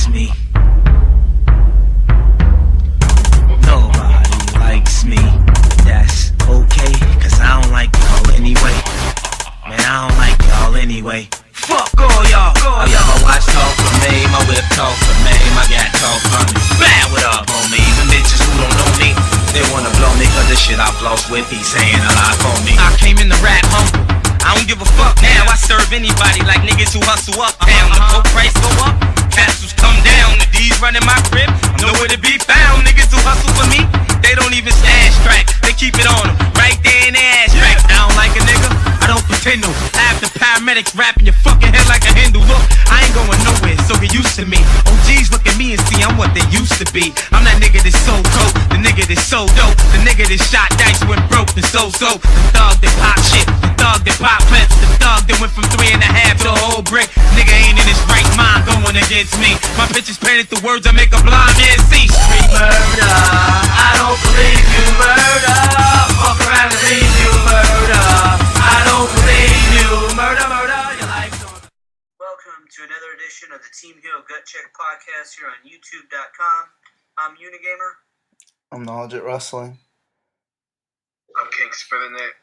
likes me. Nobody likes me. That's okay, cause I don't like y'all anyway. Man, I don't like y'all anyway. Fuck all y'all. I let my watch talk for me, my whip talk for me, my gat talk for me. Bad, what up, homie? Even bitches who don't know me, they wanna blow me cause the shit I floss with, he's saying a lot for me. I came in the rap humble, I don't give a fuck now. I serve anybody like niggas who hustle uptown. The coke price go up, capsules come down. The D's running my crib, I'm nowhere to be found. Niggas who hustle for me, they don't even stash track. They keep it on them, right there in their ass track. I don't like a nigga, I don't pretend to. I have the paramedics wrapping your fucking head like a Hindu. Look, I ain't going nowhere, so get used to me. OGs look at me and see I'm what they used to be. I'm that nigga that's so cold, the nigga that's so dope, the nigga that shot dice when broke, the so-so, the thug that pop shit, the thug that pop clips, the thug that went from 3.5 to the whole brick. Nigga ain't in his right mind going against me. My pictures painted the words I make a blind man see. Street murder, I don't believe you murder. Fuck around and leave you murder. I don't believe you murder, murder. Your life's on. Welcome to another edition of the Team Hill GutCheck podcast here on YouTube.com. I'm Unigamer. I'm Knowledge at Wrestling. I'm King Spinning It.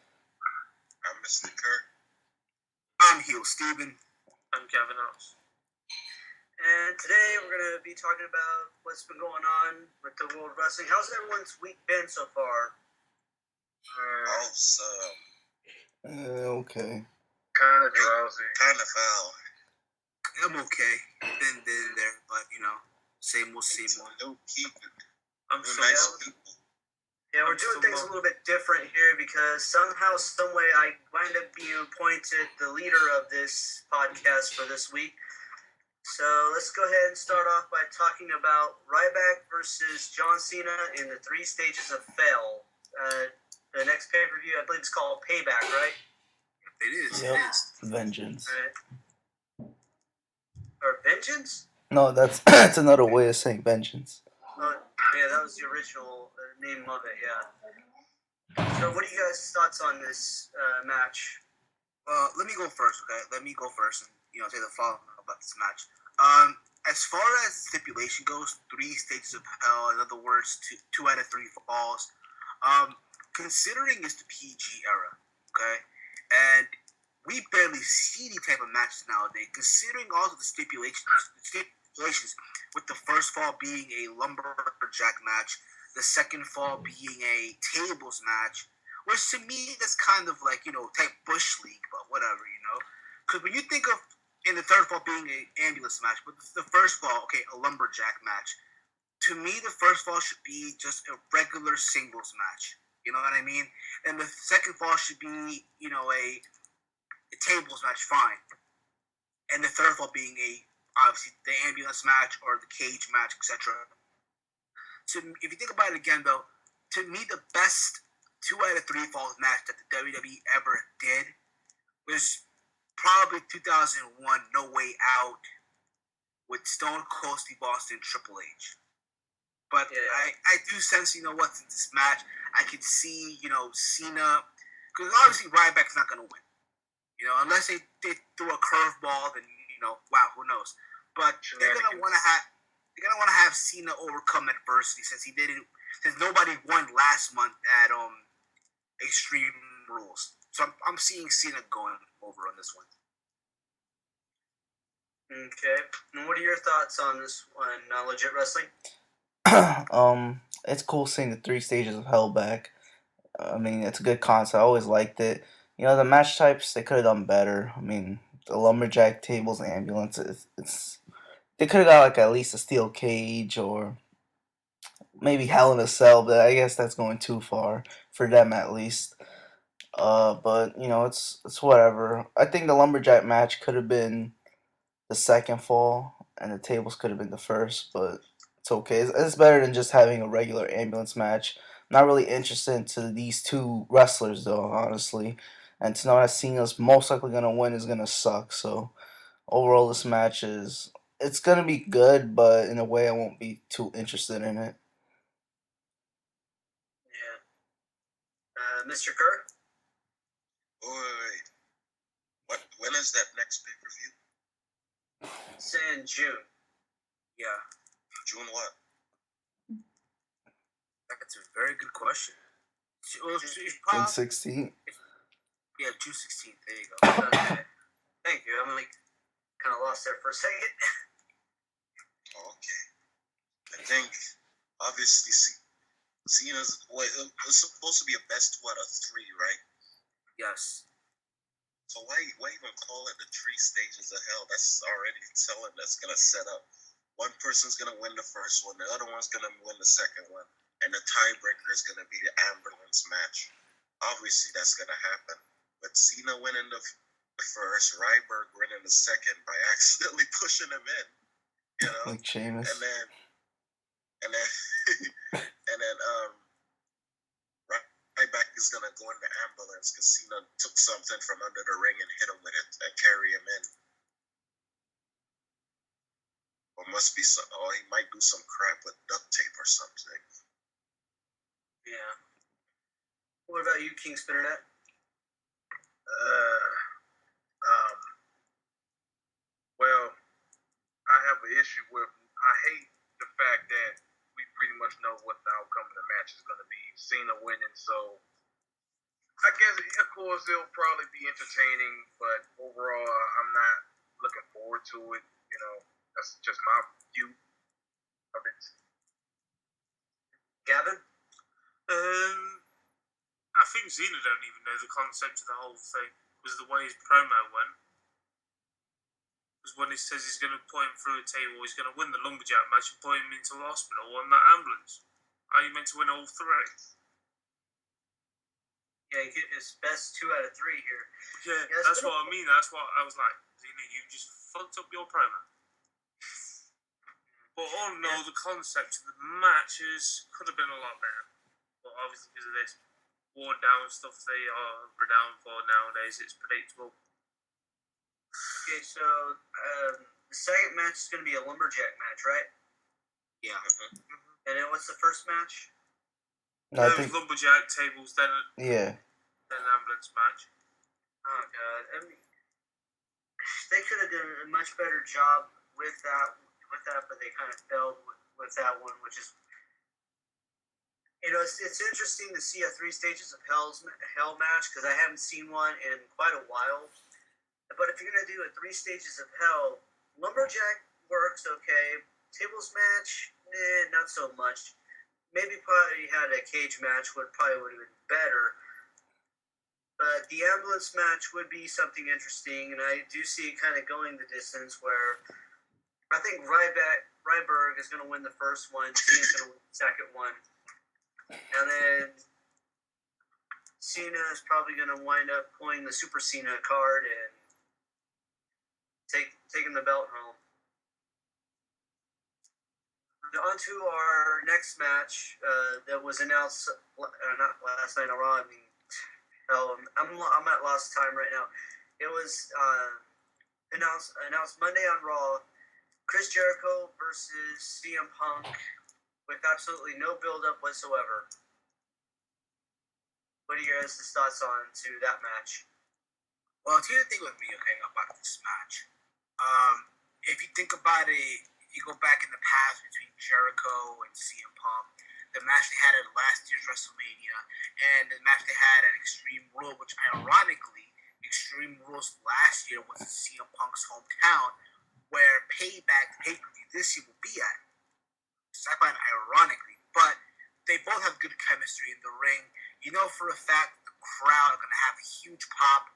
I'm Mr. Kurt. I'm Heel Stephen. I'm Kevin House. And today we're going to be talking about what's been going on with the World Wrestling. How's everyone's week been so far? Awesome. Okay. Kind of drowsy. Kind of foul. I'm okay. Been there, but you know, same old. No keeping. I'm so nice down. people. Yeah, we're doing things a little bit different here because somehow, some way, I wind up being appointed the leader of this podcast for this week. So let's go ahead and start off by talking about Ryback versus John Cena in the 3 stages of fail. The next pay-per-view, I believe, is called Payback, right? It is. Yep. It is. Vengeance. Right. Or Vengeance? No, that's another way of saying vengeance. Yeah, that was the original name of it, yeah. So what are you guys' thoughts on this match? Let me go first, okay? Let me go first and, say the following about this match. As far as stipulation goes, 3 stages of hell, in other words, 2 out of 3 falls. Considering it's the PG era, okay? And we barely see these type of matches nowadays, considering also the stipulations with the first fall being a lumberjack match, the second fall being a tables match, which to me that's kind of like, type Bush League, but whatever, Because when you think of in the third fall being an ambulance match, but the first fall, okay, a lumberjack match, to me the first fall should be just a regular singles match. You know what I mean? And the second fall should be, a tables match, fine. And the third fall being obviously the ambulance match or the cage match, etc. So if you think about it again, though, to me the best 2 out of 3 falls match that the WWE ever did was probably 2001 No Way Out with Stone Cold Steve Austin and Triple H. But yeah. I do sense, in this match, I could see, Cena, because obviously Ryback's not going to win. Unless they threw a curveball, then, wow, who knows. But they're going to want to have Cena overcome adversity since nobody won last month at Extreme Rules. So I'm seeing Cena going over on this one. Okay. And what are your thoughts on this one, Legit Wrestling? It's cool seeing the 3 stages of hell back. I mean, it's a good concept. I always liked it. The match types, they could have done better. I mean, the lumberjack, tables, and ambulance, they could have got like at least a steel cage or maybe Hell in a Cell, but I guess that's going too far for them at least. But it's whatever. I think the lumberjack match could have been the second fall, and the tables could have been the first, but it's okay. It's better than just having a regular ambulance match. I'm not really interested to these 2 wrestlers, though, honestly. And to know that Cena's most likely going to win is going to suck. So, overall, this match it's going to be good, but in a way I won't be too interested in it. Yeah. Mr. Kerr? Wait. When is that next pay-per-view? It's in June. Yeah, June what? that's a very good question. Well, June 16th. Yeah, June 16th. There you go. Okay. Thank you. I'm like kind of lost there for a second. Okay. I think obviously Cena's it's supposed to be a best 2 out of 3, right? Yes. So why even call it the 3 stages of hell? That's already telling that's gonna set up. One person's gonna win the first one, the other one's gonna win the second one, and the tiebreaker is gonna be the ambulance match. Obviously, that's gonna happen. But Cena winning the first, Ryback winning the second by accidentally pushing him in, you know, Like Sheamus. and then Ryback is gonna go in the ambulance because Cena took something from under the ring and hit him with it and carry him in. Or must be some, or he might do some crap with duct tape or something. Yeah. What about you, King Spinnernet? Well, I have an issue with. I hate the fact that we pretty much know what the outcome of the match is going to be. Cena winning, so I guess of course it'll probably be entertaining, but overall, I'm not looking forward to it. You know, that's just my view of it. Gavin? I think Cena don't even know the concept of the whole thing. Was the way his promo went. Because when he says he's going to put him through a table, he's going to win the lumberjack match and put him into a hospital on that ambulance. Are you meant to win all 3? Yeah, he get his best 2 out of 3 here. Yeah, that's what I mean. That's what I was like. Cena, you just fucked up your promo. But all in all, the concept of the matches could have been a lot better. But obviously, because of this worn down stuff they are renowned for nowadays, it's predictable. Okay, so the second match is going to be a lumberjack match, right? Yeah. And then what's the first match? No, I think, lumberjack tables, then yeah. then ambulance match. Oh god, I mean, they could have done a much better job with that, but they kind of failed with that one, which is, you know, it's interesting to see a 3 stages of hell match because I haven't seen one in quite a while. But if you're gonna do a 3 stages of hell, lumberjack works okay. Tables match, not so much. Maybe probably had a cage match would have been better. But the ambulance match would be something interesting, and I do see it kind of going the distance where I think Ryback is going to win the first one, Cena's going to win the second one, and then Cena is probably going to wind up pulling the Super Cena card and taking the belt home. On to our next match that was announced not last night on Raw. I mean, hell, I'm at lost time right now. It was announced Monday on Raw. Chris Jericho versus CM Punk with absolutely no build-up whatsoever. What are your guys' thoughts on to that match? Well, here's the thing with me, okay, about this match. If you think about it, you go back in the past between Jericho and CM Punk, the match they had at last year's WrestleMania, and the match they had at Extreme Rules, which ironically, Extreme Rules last year was in CM Punk's hometown, where Payback pay-per-view this year will be at. So I find it ironically, but they both have good chemistry in the ring. You know for a fact the crowd are going to have a huge pop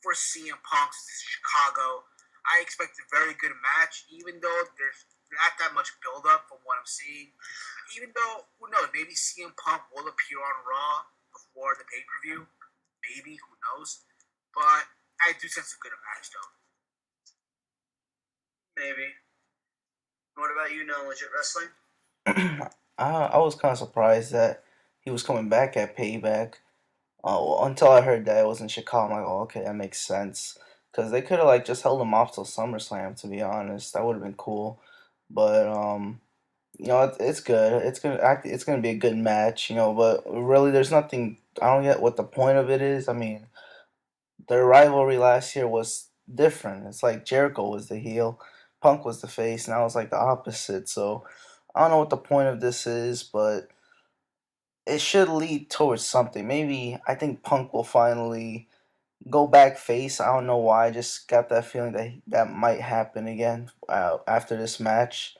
for CM Punk's Chicago. I expect a very good match, even though there's not that much build-up from what I'm seeing. Even though, who knows, maybe CM Punk will appear on Raw before the pay-per-view. Maybe, who knows. But I do sense a good match, though. Maybe. What about you, No Legit Wrestling? I was kind of surprised that he was coming back at Payback. Until I heard that it was in Chicago, I'm like, oh, okay, that makes sense. Because they could have like just held him off till SummerSlam, to be honest. That would have been cool. But you know, it's good. It's gonna be a good match, you know. But really, there's nothing. I don't get what the point of it is. I mean, their rivalry last year was different. It's like Jericho was the heel, Punk was the face, now it's like the opposite. So I don't know what the point of this is, but it should lead towards something. Maybe I think Punk will finally go back face. I don't know why. I just got that feeling that that might happen again after this match.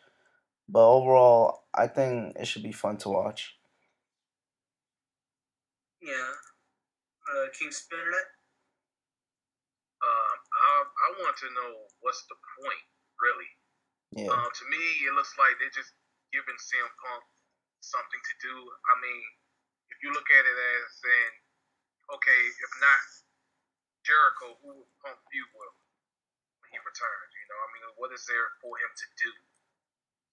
But overall, I think it should be fun to watch. Yeah. King Spinner. I want to know what's the point, really. Yeah. To me, it looks like they're just giving CM Punk something to do. I mean, if you look at it as saying, okay, if not Jericho, who will Punk feud with when he returns? You know, I mean, what is there for him to do?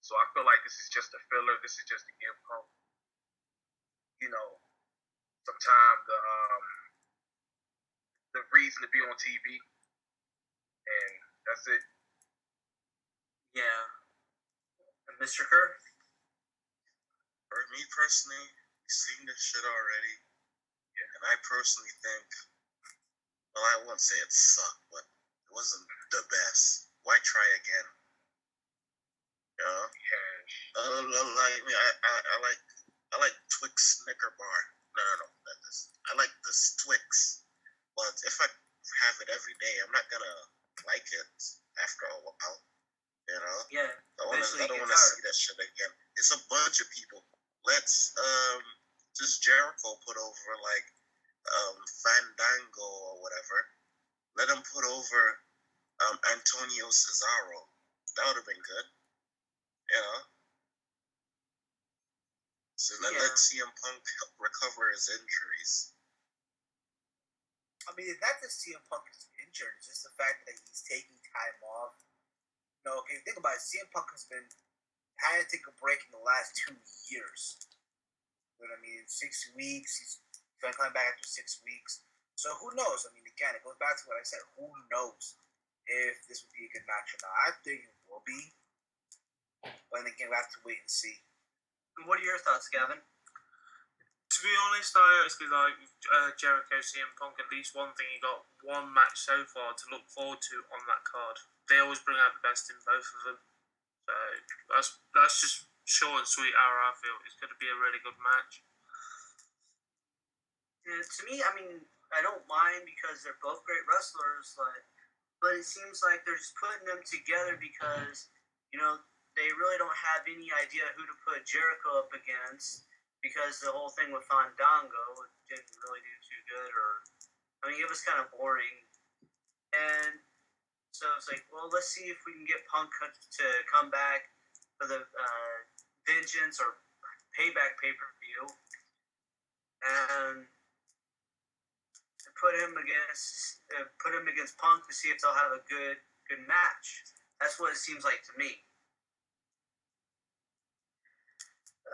So I feel like this is just a filler. This is just to give Punk, you know, some time the reason to be on TV, and that's it. Yeah. And Mr. Kerr? For me personally, you've seen this shit already. Yeah. And I personally think, well, I won't say it sucked, but it wasn't the best. Why try again? You know? I like Twix Snicker Bar. No, not this. I like this Twix. But if I have it every day, I'm not gonna like it after a while. You know? Yeah. I don't want to see that shit again. It's a bunch of people. Let's just Jericho put over like Fandango or whatever. Let him put over Antonio Cesaro. That would have been good. You know? So let CM Punk recover his injuries. I mean, it's not just CM Punk is injured. It's just the fact that he's taking time off. No, okay, think about it. CM Punk has been had to take a break in the last 2 years. You know what I mean? 6 weeks. He's going to come back after 6 weeks. So who knows? I mean, again, it goes back to what I said. Who knows if this would be a good match or not? I think it will be. But then again, we'll have to wait and see. What are your thoughts, Gavin? To be honest, I actually like Jericho CM Punk. At least one thing, he got one match so far to look forward to on that card. They always bring out the best in both of them. So that's just short and sweet how I feel. It's going to be a really good match. Yeah, to me, I mean, I don't mind because they're both great wrestlers. But it seems like they're just putting them together because, you know, they really don't have any idea who to put Jericho up against because the whole thing with Fandango didn't really do too good. It was kind of boring. And so it's like, well, let's see if we can get Punk to come back for the Vengeance or Payback pay-per-view and put him against Punk to see if they'll have a good match. That's what it seems like to me.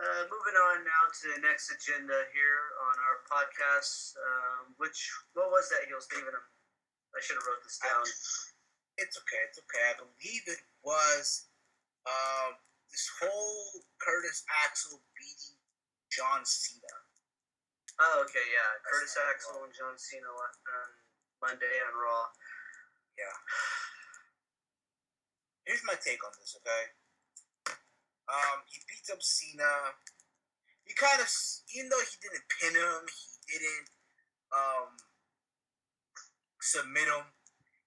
Moving on now to the next agenda here on our podcast. What was that, Heel Stephen? I should have wrote this down. It's okay. I believe it was this whole Curtis Axel beating John Cena. Oh, okay, yeah. Curtis Axel and John Cena on Monday on Raw. Yeah. Here's my take on this, okay? He beats up Cena. He kind of, even though he didn't pin him, he didn't submit him.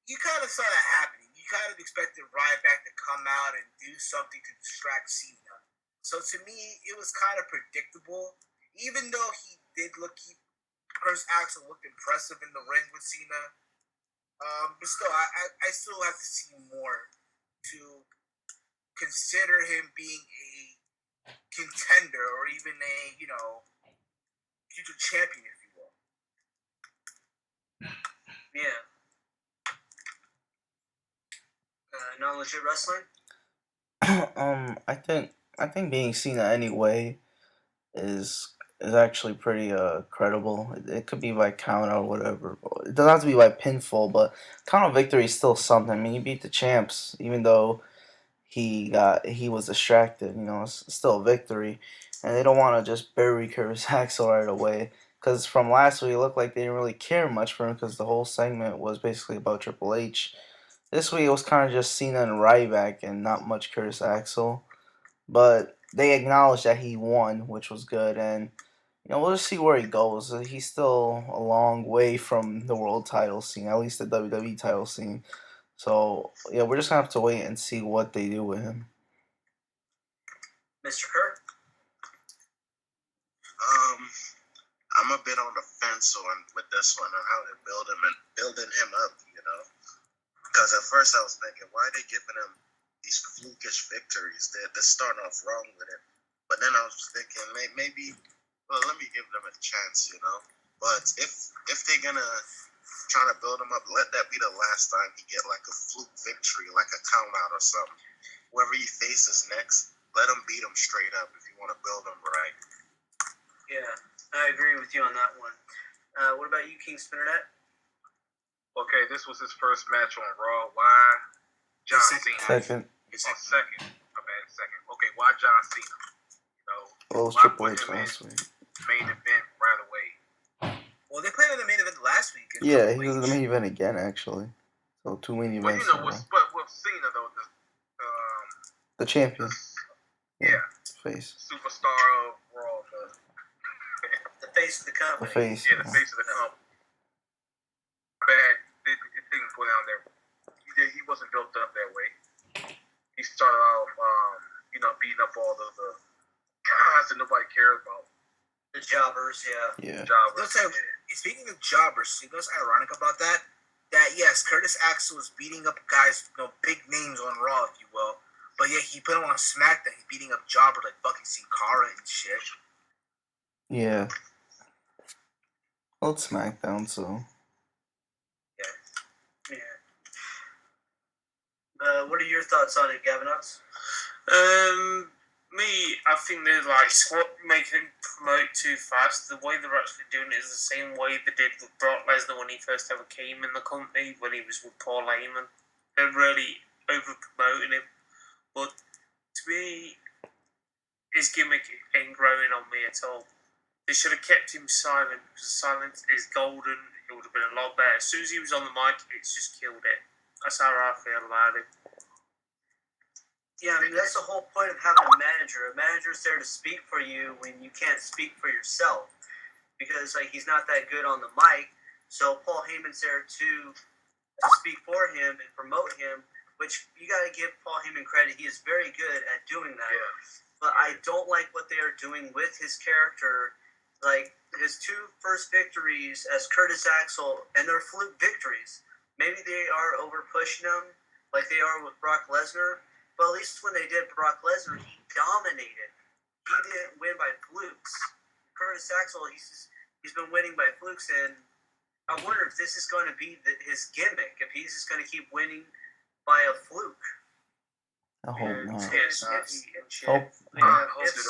You kind of saw that happening. You kind of expected Ryback to come out and do something to distract Cena. So to me, it was kind of predictable. Even though Curtis Axel looked impressive in the ring with Cena. But still, I still have to see more to consider him being a contender or even a, future champion, if you will. Yeah. Non-legit wrestling? I think being Cena anyway is actually pretty credible. It could be by count or whatever. It doesn't have to be by pinfall, but count of victory is still something. I mean, he beat the champs, even though he was distracted. It's still a victory, and they don't want to just bury Curtis Axel right away. Because from last week, it looked like they didn't really care much for him because the whole segment was basically about Triple H. This week it was kind of just Cena and Ryback and not much Curtis Axel. But they acknowledged that he won, which was good. And, we'll just see where he goes. He's still a long way from the world title scene, at least the WWE title scene. So, yeah, we're just going to have to wait and see what they do with him. Mr. Kurt? I'm a bit on the fence with this one on how they're building him up, Because at first I was thinking, why are they giving him these flukish victories? They're starting off wrong with it. But then I was thinking, maybe, let me give them a chance, But if they're going to try to build him up, let that be the last time he get like a fluke victory, like a count out or something. Whoever he faces next, let him beat him straight up if you want to build him right. Yeah, I agree with you on that one. What about you, King Spinnernet? Okay, this was his first match on Raw. Why John Cena? Second. Second. My bad, second. Okay, why John Cena? Well, it was why Triple put H him last in week. main event right away? Well, they played in the main event last week. Yeah, he was in the main event again, actually. So 2 main Well, events. with Cena though, The champion. Yeah. Face. Superstar of Raw, the face of the company. The face. Yeah, the face of the company. Bad. It didn't go down there. He wasn't built up that way. He started off, beating up all the guys that nobody cares about. The jobbers, yeah. Yeah. Jobbers. Speaking of jobbers, you know what's ironic about that? That yes, Curtis Axel was beating up guys, big names on Raw, if you will, but yet he put him on SmackDown. He's beating up jobbers like fucking Sin Cara and shit. Yeah. Well, it's SmackDown, so. Yeah. What are your thoughts on it, Gavinox? I think they're making him promote too fast. The way they're actually doing it is the same way they did with Brock Lesnar when he first ever came in the company, when he was with Paul Heyman. They're really over-promoting him. But to me, his gimmick ain't growing on me at all. They should have kept him silent, because silence is golden. It would have been a lot better. As soon as he was on the mic, it's just killed it. That's how I feel about it. Yeah, that's the whole point of having a manager. A manager's there to speak for you when you can't speak for yourself. Because, he's not that good on the mic. So Paul Heyman's there to speak for him and promote him, which you got to give Paul Heyman credit. He is very good at doing that. Yeah. But I don't like what they are doing with his character. His 2 first victories as Curtis Axel, and they're fluke victories. Maybe they are over-pushing him like they are with Brock Lesnar. But at least when they did Brock Lesnar, he dominated. He didn't win by flukes. Curtis Axel, he's been winning by flukes, and I wonder if this is going to be his gimmick, if he's just going to keep winning by a fluke. I hope not.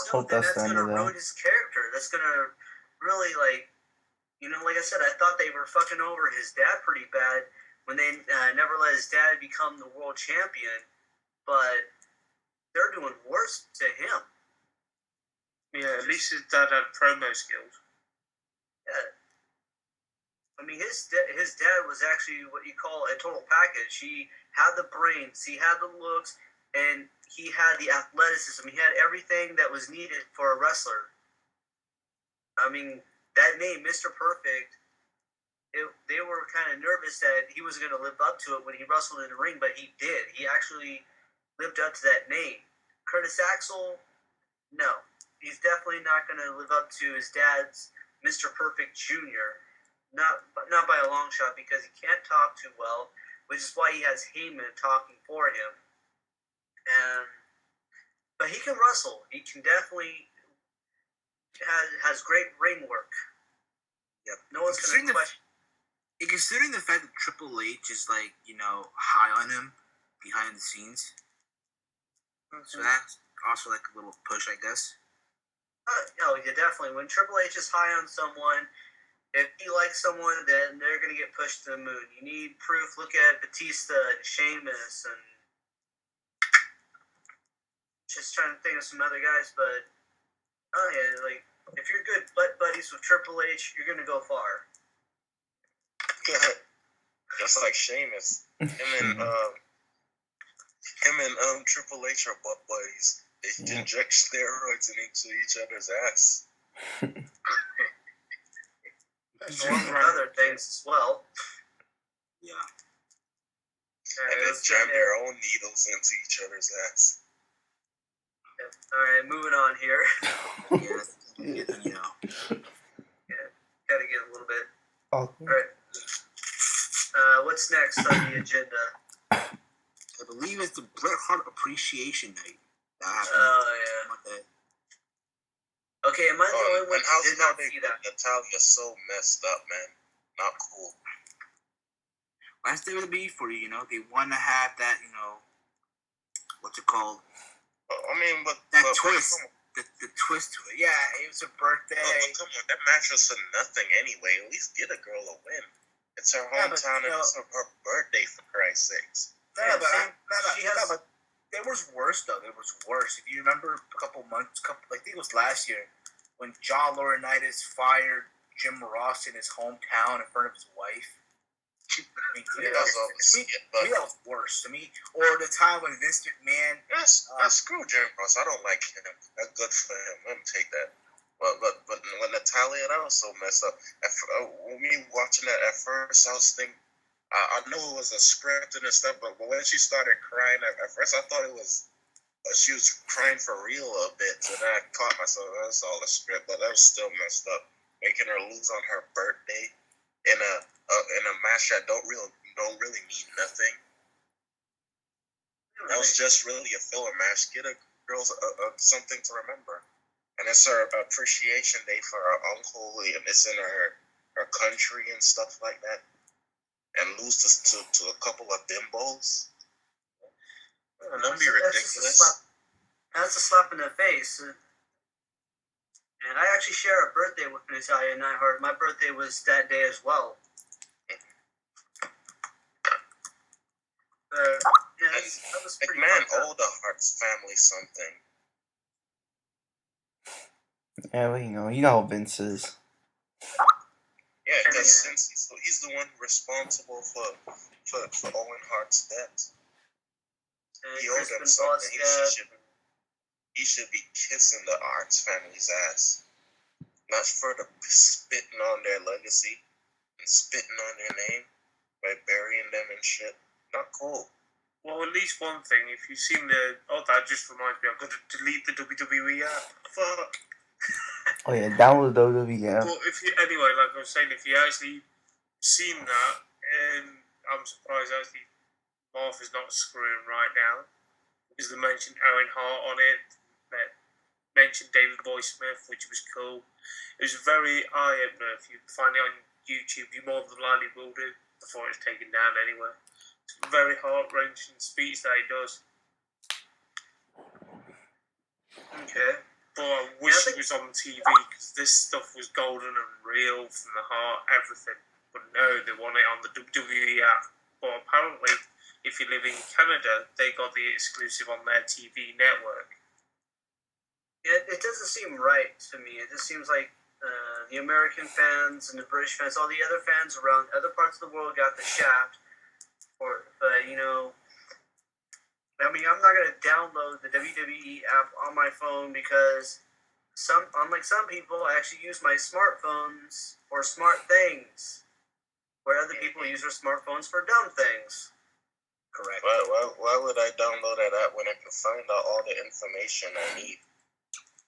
Hope that's going to ruin his character. That's going to really, like I said, I thought they were fucking over his dad pretty bad when they never let his dad become the world champion. But they're doing worse to him. Yeah, at least his dad had promo skills. Yeah. I mean, his dad was actually what you call a total package. He had the brains, he had the looks, and he had the athleticism. He had everything that was needed for a wrestler. I mean, that name, Mr. Perfect, they were kind of nervous that he was going to live up to it when he wrestled in the ring, but he did. He actually lived up to that name. Curtis Axel, no. He's definitely not going to live up to his dad's Mr. Perfect Jr. Not by a long shot, because he can't talk too well, which is why he has Heyman talking for him. But he can wrestle. He can definitely has great ring work. Yep. No one's going to question. Considering the fact that Triple H is high on him behind the scenes. So that's also a little push, I guess. Yeah, definitely. When Triple H is high on someone, if he likes someone, then they're going to get pushed to the moon. You need proof. Look at Batista and Sheamus, and just trying to think of some other guys. But if you're good buddies with Triple H, you're going to go far. Just like Sheamus. Him and Triple H are butt buddies. They inject steroids into each other's ass. And other things as well. Yeah. And they jam their own needles into each other's ass. Alright, moving on here. Yeah. Gotta get a little bit. Awkward. Alright. What's next on the agenda? I believe it's the Bret Hart Appreciation Night. Okay, am I the only one who did not see that? Natalia so messed up, man. Not cool. Last WWE for you, they want to have that, what's it called? I mean, but that twist, the twist to it. Yeah, it was a birthday. Come on, that match was for nothing anyway. At least get a girl a win. It's her hometown and it's her birthday, for Christ's sakes. But there was worse though. There was worse. If you remember, I think it was last year, when John Laurinaitis fired Jim Ross in his hometown in front of his wife. To me, that was worse. To me, or the time when Vince McMahon. Screw Jim Ross. I don't like him. That's good for him. Let me take that. But when Natalia, that was so messed up. When me watching that at first, I was thinking, I know it was a script and stuff, but when she started crying, at first I thought it was she was crying for real a bit. So then I caught myself. That's all a script, but that was still messed up, making her lose on her birthday in a match that don't really mean nothing. That was just really a filler match. Get a girl something to remember, and it's her appreciation day for her uncle, and it's in her country and stuff like that. And lose to a couple of bimbos. Don't be ridiculous. That's a slap in the face. And I actually share a birthday with Natalia Neidhart. My birthday was that day as well. That was pretty McMahon owed the Hart's family something. Yeah, well, you know how Vince is. Yeah, because since he's the one responsible for Owen Hart's death, he owed him something. He should be kissing the Hart's family's ass, not for the spitting on their legacy and spitting on their name by burying them and shit. Not cool. Well, at least one thing, if you've seen that just reminds me, I'm going to delete the WWE app. Fuck. Oh yeah, download the WWE app. Well, anyway, like I was saying, if you actually seen that, and I'm surprised actually Martha's not screwing right now, because they mentioned Owen Hart on it, mentioned David Boy Smith, which was cool. It was very eye-opener. If you find it on YouTube, you more than likely will do before it's taken down anyway. It's a very heart-wrenching speech that he does. Okay. But I wish it was on TV, because this stuff was golden and real from the heart, everything. But no, they want it on the WWE app. But apparently, if you live in Canada, they got the exclusive on their TV network. Yeah, it doesn't seem right to me. It just seems like the American fans and the British fans, all the other fans around other parts of the world got the shaft. I mean, I'm not going to download the WWE app on my phone because unlike some people, I actually use my smartphones for smart things, where other people use their smartphones for dumb things. Correct. Why would I download that app when I can find out all the information I need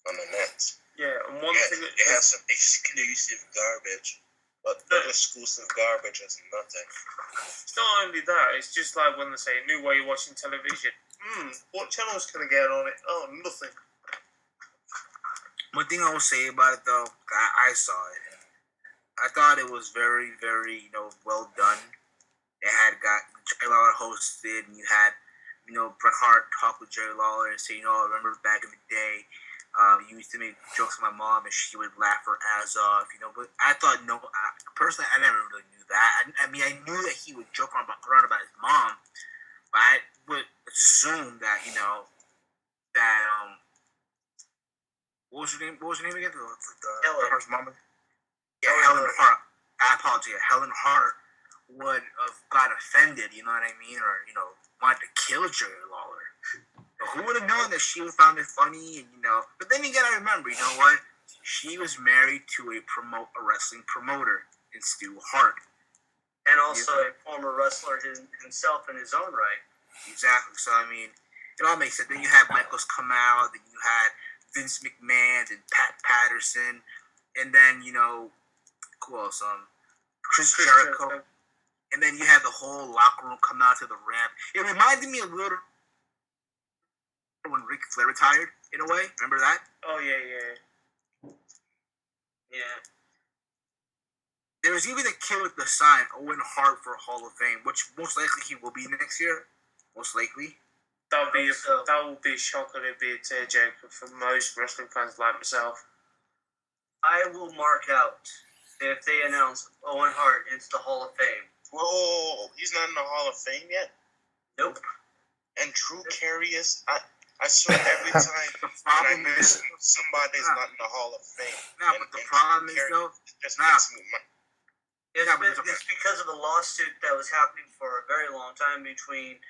on the net? Yeah, and thing they have some exclusive garbage. But that exclusive garbage is nothing. It's not only that, it's just like when they say, new way of watching television. What channels can I get on it? Oh, nothing. One thing I will say about it, though, I saw it. I thought it was very, very, well done. They had got Jerry Lawler hosted, and you had, Bret Hart talk with Jerry Lawler and say, I remember back in the day, you used to make jokes with my mom and she would laugh her ass off, but I thought, personally, I never really knew that. I mean, I knew that he would joke around about his mom, but I would assume that, what was her name again? The Hart's mom? Yeah, Helen Hart. I apologize. Helen Hart would have got offended, you know what I mean, or wanted to kill Jerry Lawler. But who would have known that she found it funny, and But then you gotta remember, you know what? She was married to a wrestling promoter in Stu Hart, and also a former wrestler himself in his own right. Exactly. So I mean, it all makes sense. Then you had Michaels come out, then you had Vince McMahon and Pat Patterson, and then who else? Chris Jericho. And then you had the whole locker room come out to the ramp. It reminded me a little when Ric Flair retired, in a way. Remember that? Oh, yeah. There was even a kid with the sign, Owen Hart for Hall of Fame, which most likely he will be next year. Most likely. That would be a shocker. It'd be a tearjerker for most wrestling fans like myself. I will mark out if they announce Owen Hart into the Hall of Fame. Whoa, he's not in the Hall of Fame yet? Nope. And Drew Carey is... I swear every time the problem is somebody's not in the Hall of Fame. But the problem is, though... Just makes me mad. It's because of the lawsuit that was happening for a very long time between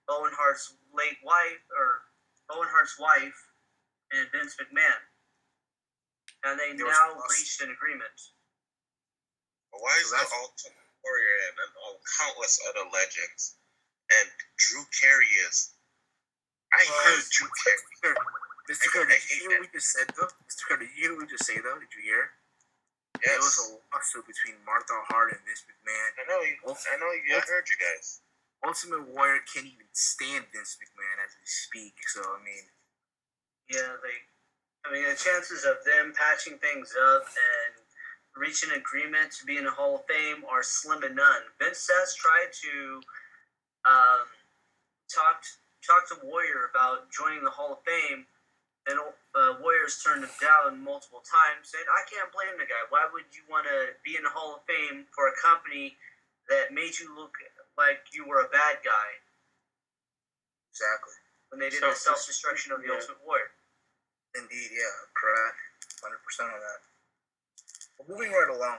Owen Hart's wife and Vince McMahon. And they now reached an agreement. Why is the Ultimate Warrior and countless other legends and Drew Carey is? I heard Drew Carey. Mr. Curtis, did you hear what we just said, though? Mr. Curtis, did you hear what we just say, though? Did you hear? Yes. There was a lawsuit between Martha Hart and Vince McMahon. I heard you guys. Ultimate Warrior can't even stand Vince McMahon as we speak, so, I mean... Yeah, the chances of them patching things up and reaching an agreement to be in the Hall of Fame are slim to none. Vince has tried to talk to Warrior about joining the Hall of Fame, and Warrior's turned him down multiple times, and I can't blame the guy. Why would you want to be in the Hall of Fame for a company that made you look like you were a bad guy? Exactly. When they did the self-destruction of the Ultimate Warrior. Indeed, yeah, correct. 100% on that. Well, moving right along,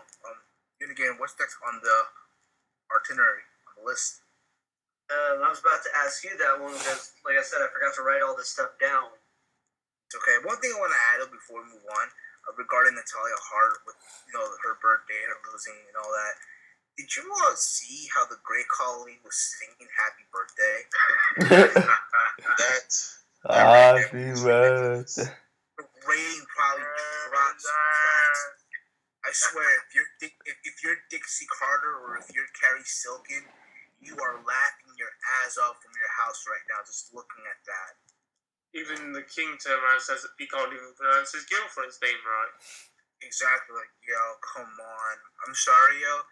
again, what's next on the itinerary, on the list? I was about to ask you that one because, like I said, I forgot to write all this stuff down. It's okay. One thing I want to add before we move on, regarding Natalia Hart with, her birthday, her losing, and all that. Did you all see how the Great Khali was singing "Happy Birthday"? Happy birthday. The rating probably drops. I swear, if you're Dixie Carter or if you're Carrie Silken, you are laughing your ass off from your house right now just looking at that. Even the king turned around and says that he can't even pronounce his girlfriend's name right. Exactly, like, yo, come on. I'm sorry, yo,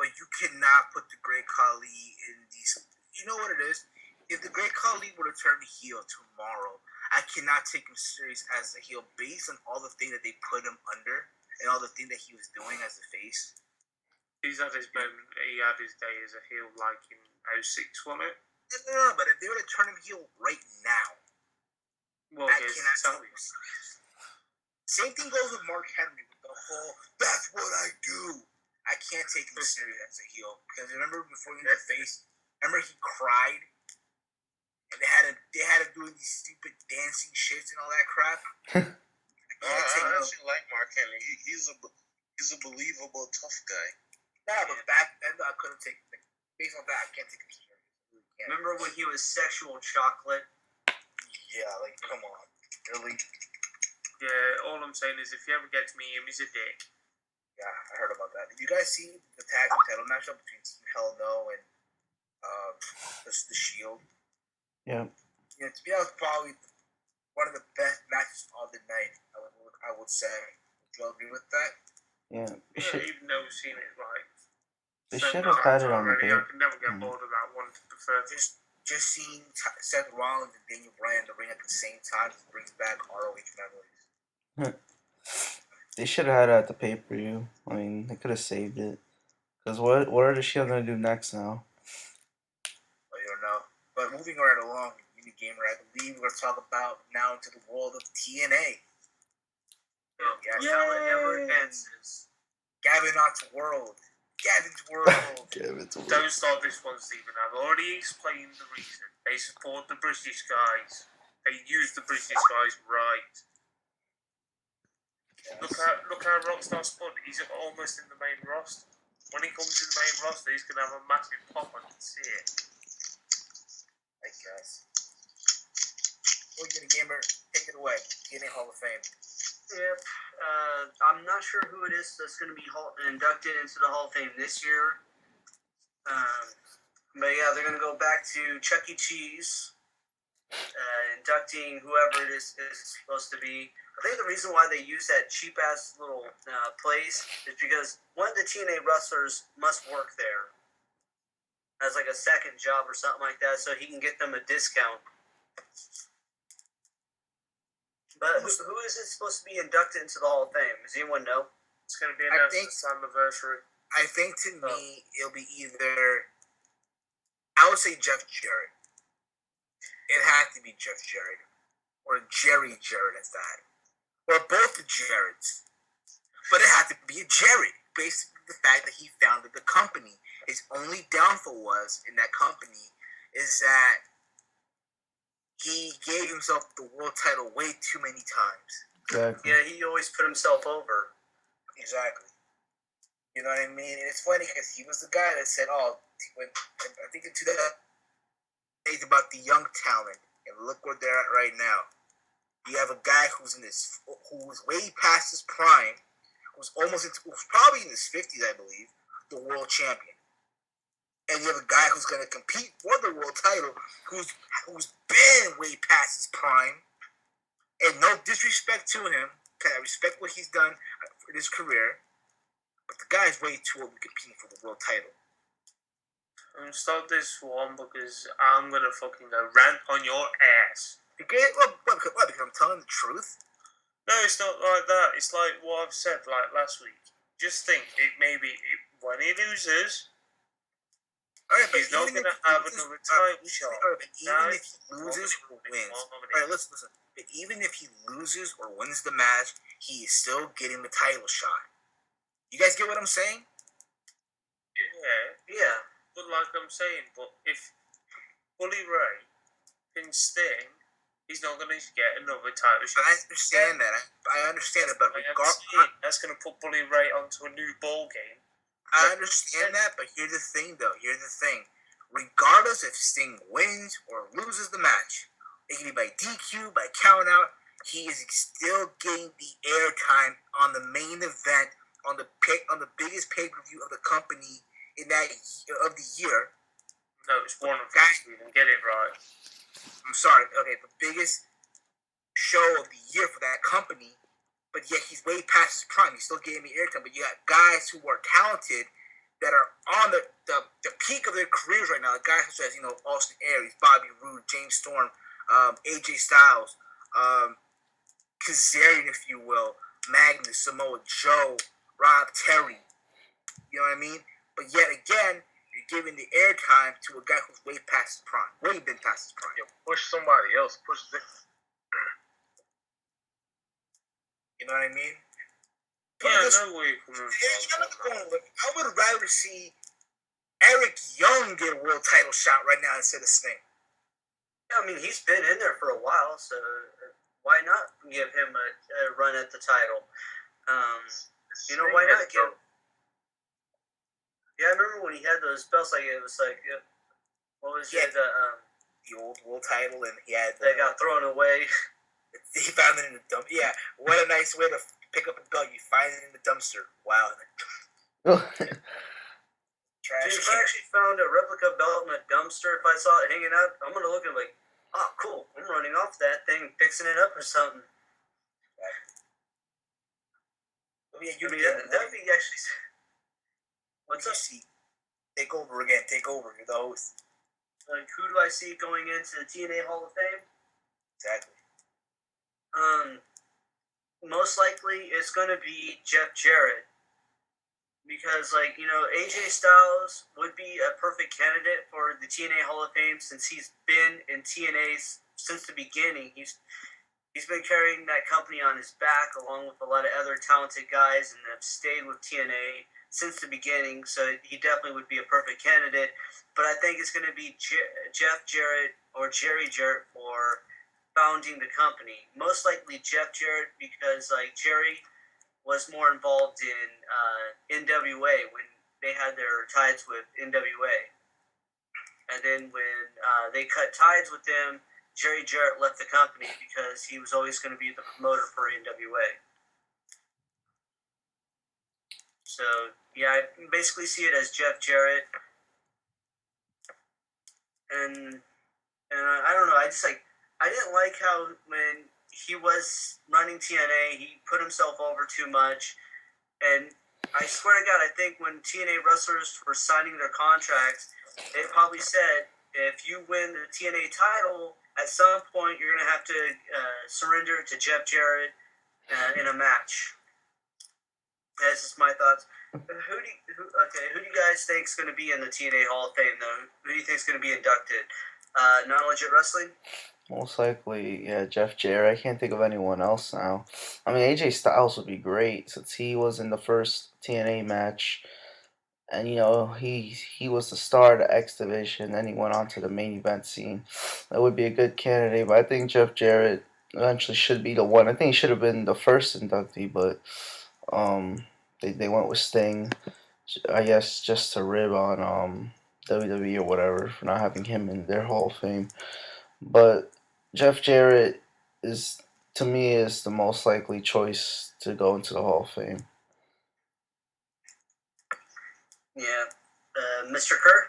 but you cannot put the Great Khali in these... You know what it is? If the Great Khali were to turn heel tomorrow, I cannot take him serious as a heel based on all the things that they put him under and all the things that he was doing as a face. He's had his moment. He had his day as a heel, like in 06, wasn't it? No, but if they were to turn him heel right now, I cannot tell you. Same thing goes with Mark Henry with the whole, that's what I do. I can't take him serious as a heel. Because remember before he was a face, remember he cried? And they had him doing these stupid dancing shits and all that crap. I actually like Mark Henry. He's a believable tough guy. Nah, but back then I couldn't take him. Based on that, I can't take him serious. Really Remember when he was sexual chocolate? Yeah, like, come on. Really? Yeah, all I'm saying is if you ever get to meet him, he's a dick. Yeah, I heard about that. Did you guys see the tag team title matchup between Team Hell No and the Shield? Yeah. Yeah, to be honest, probably one of the best matches of the night, I would say. Do you agree with that? Yeah. Even though we've seen it, like... They should have had it on the I can never get bored of that one, to prefer. Just seeing Seth Rollins and Daniel Bryan in the ring at the same time just brings back ROH memories. They should have had it at the pay-per-view. I mean, they could have saved it. Because what are the Shield going to do next now? I don't know. But moving right along, Unigamer, I believe we're going to talk about now into the world of TNA. Yeah, how it ever advances. Gavin Knox's world. Gavin's World. Gavin's World. Don't start this one, Stephen. I've already explained the reason. They support the British guys. They use the British guys right. Look how Rockstar spun. He's almost in the main roster. When he comes in the main roster, he's gonna have a massive pop. I can see it. I guess. We're gonna gamer. Take it away. TNA Hall of Fame. Yep. I'm not sure who it is that's going to be inducted into the Hall of Fame this year. But yeah, they're going to go back to Chuck E. Cheese, inducting whoever it is supposed to be. I think the reason why they use that cheap-ass little place is because one of the TNA wrestlers must work there as like a second job or something like that, so he can get them a discount. But who is it supposed to be inducted into the Hall of Fame? Does anyone know? It's going to be announced at the Slammiversary. I think to me, it'll be either... I would say Jeff Jarrett. It had to be Jeff Jarrett. Or Jerry Jarrett at that. Or both the Jarretts. But it had to be a Jarrett. Basically, the fact that he founded the company. His only downfall was, in that company, is that he gave himself the world title way too many times. Exactly. Yeah, he always put himself over. Exactly. You know what I mean? And it's funny because he was the guy that said, I think in 2008 about the young talent, and look where they're at right now. You have a guy who's way past his prime, who's probably in his 50s, I believe, the world champion. And you have a guy who's going to compete for the world title, who's been way past his prime. And no disrespect to him, because I respect what he's done in his career, but the guy's way too old to compete for the world title. I'm going to start this one because I'm going to fucking go rant on your ass. Because I'm telling the truth? No, it's not like that. It's like what I've said like last week. Just think, when he loses... Right, he's not going to have another title shot. Even if he loses or wins. Alright, listen. But even if he loses or wins the match, he is still getting the title shot. You guys get what I'm saying? Yeah. But like I'm saying, if Bully Ray pins Sting, he's not going to get another title shot. I understand that. I understand it, but that's going to put Bully Ray onto a new ball game. I understand that, but here's the thing, though. Regardless if Sting wins or loses the match, it can be by DQ, by count out, he is still getting the airtime on the main event, on the biggest pay-per-view of the company of the year. No, it's one of them. Get it right. I'm sorry. Okay, the biggest show of the year for that company. But yet he's way past his prime. He's still getting the airtime. But you got guys who are talented that are on the peak of their careers right now. The guys such as, Austin Aries, Bobby Roode, James Storm, AJ Styles, Kazarian, if you will, Magnus, Samoa Joe, Rob Terry. You know what I mean? But yet again, you're giving the airtime to a guy who's way past his prime. Way been past his prime. Yeah, push somebody else. Push the... You know what I mean? Yeah, I know where you're coming from. I would rather see Eric Young get a world title shot right now instead of Sting. Yeah, I mean, he's been in there for a while, so why not give him a run at the title? Why not give... Yeah, I remember when he had those belts, it was like, what was it? The old world title, and he had... They got thrown away. He found it in the dump. Yeah, what a nice way to pick up a belt. You find it in the dumpster. Wow. Trash. Dude, if I actually found a replica belt in a dumpster, if I saw it hanging out, I'm going to look at it like, oh, cool. I'm running off that thing, fixing it up or something. Yeah, that'd be actually... What's up? Take over again. Take over. You're the host. Like, who do I see going into the TNA Hall of Fame? Exactly. Most likely it's going to be Jeff Jarrett. Because, AJ Styles would be a perfect candidate for the TNA Hall of Fame since he's been in TNA since the beginning. he's been carrying that company on his back along with a lot of other talented guys and have stayed with TNA since the beginning, so he definitely would be a perfect candidate. But I think it's going to be Jeff Jarrett or Jerry Jarrett for founding the company. Most likely Jeff Jarrett, because like Jerry was more involved in NWA when they had their ties with NWA. And then when they cut ties with them, Jerry Jarrett left the company because he was always going to be the promoter for NWA. So, yeah, I basically see it as Jeff Jarrett. And I don't know, I didn't like how when he was running TNA, he put himself over too much. And I swear to God, I think when TNA wrestlers were signing their contracts, they probably said, if you win the TNA title, at some point you're going to have to surrender to Jeff Jarrett in a match. That's just my thoughts. Who do you guys think is going to be in the TNA Hall of Fame, though? Who do you think is going to be inducted? Not Legit Wrestling? Most likely, yeah, Jeff Jarrett. I can't think of anyone else now. I mean, AJ Styles would be great since he was in the first TNA match. And, you know, he was the star of the X Division. Then he went on to the main event scene. That would be a good candidate. But I think Jeff Jarrett eventually should be the one. I think he should have been the first inductee, but they went with Sting. I guess just to rib on WWE or whatever for not having him in their Hall of Fame. But Jeff Jarrett is, to me, is the most likely choice to go into the Hall of Fame. Yeah. Mr. Kerr?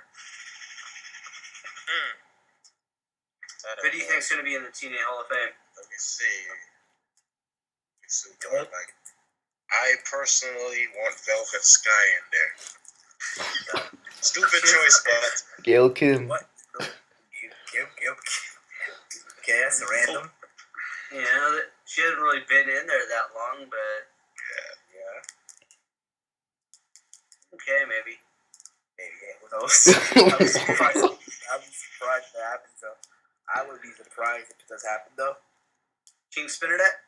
Who do you think is going to be in the TNA Hall of Fame? Let me see. I personally want Velvet Sky in there. Stupid choice, but Gail Kim. What? Kim. Okay, that's random. Yeah, she hasn't really been in there that long, but Yeah. okay, maybe. Who knows? I'd be surprised if that happens, though. I would be surprised if it does happen, though. King Spinnerdad?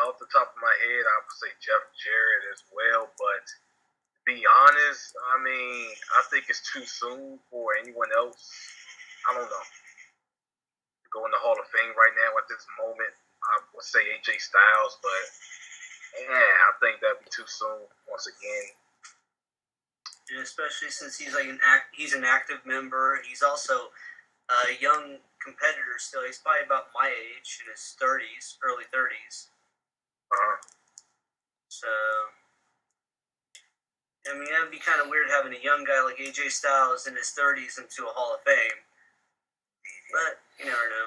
Off the top of my head, I would say Jeff Jarrett as well, but to be honest, I mean, I think it's too soon for anyone else. I don't know. To go in the Hall of Fame right now at this moment, I would say AJ Styles, but yeah, I think that'd be too soon once again. And especially since he's like he's an active member. He's also a young competitor still. He's probably about my age, in his 30s, early 30s. So, I mean, that'd be kind of weird having a young guy like AJ Styles in his 30s into a Hall of Fame. But you never know.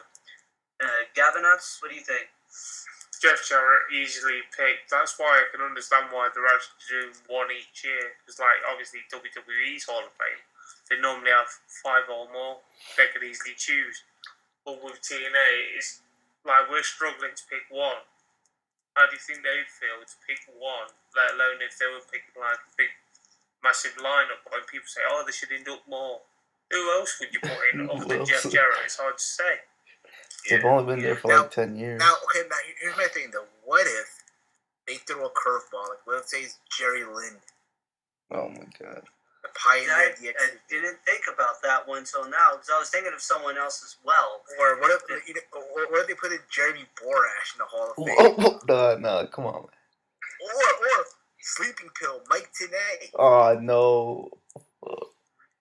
Gavin Nuts, what do you think? Jeff Jarrett easily picked. That's why I can understand why they're actually doing one each year. Because, like, obviously WWE's Hall of Fame, they normally have 5 or more they could easily choose. But with TNA, it's like we're struggling to pick one. How do you think they'd feel to pick one, let alone if they were picking like a big, massive lineup and people say, oh, they should induct more? Who else would you put in other than Jeff Jarrett? It's hard to say. They've only been there for like 10 years. Now, here's my thing, though. What if they throw a curveball? Like, let's say it's Jerry Lynn. Oh my God. The pioneer I of the X Division. didn't think about that one till now, because I was thinking of someone else as well. Or what if they put in Jeremy Borash in the Hall of Fame? No, come on, man. Or Sleeping Pill, Mike Tenay Oh, no.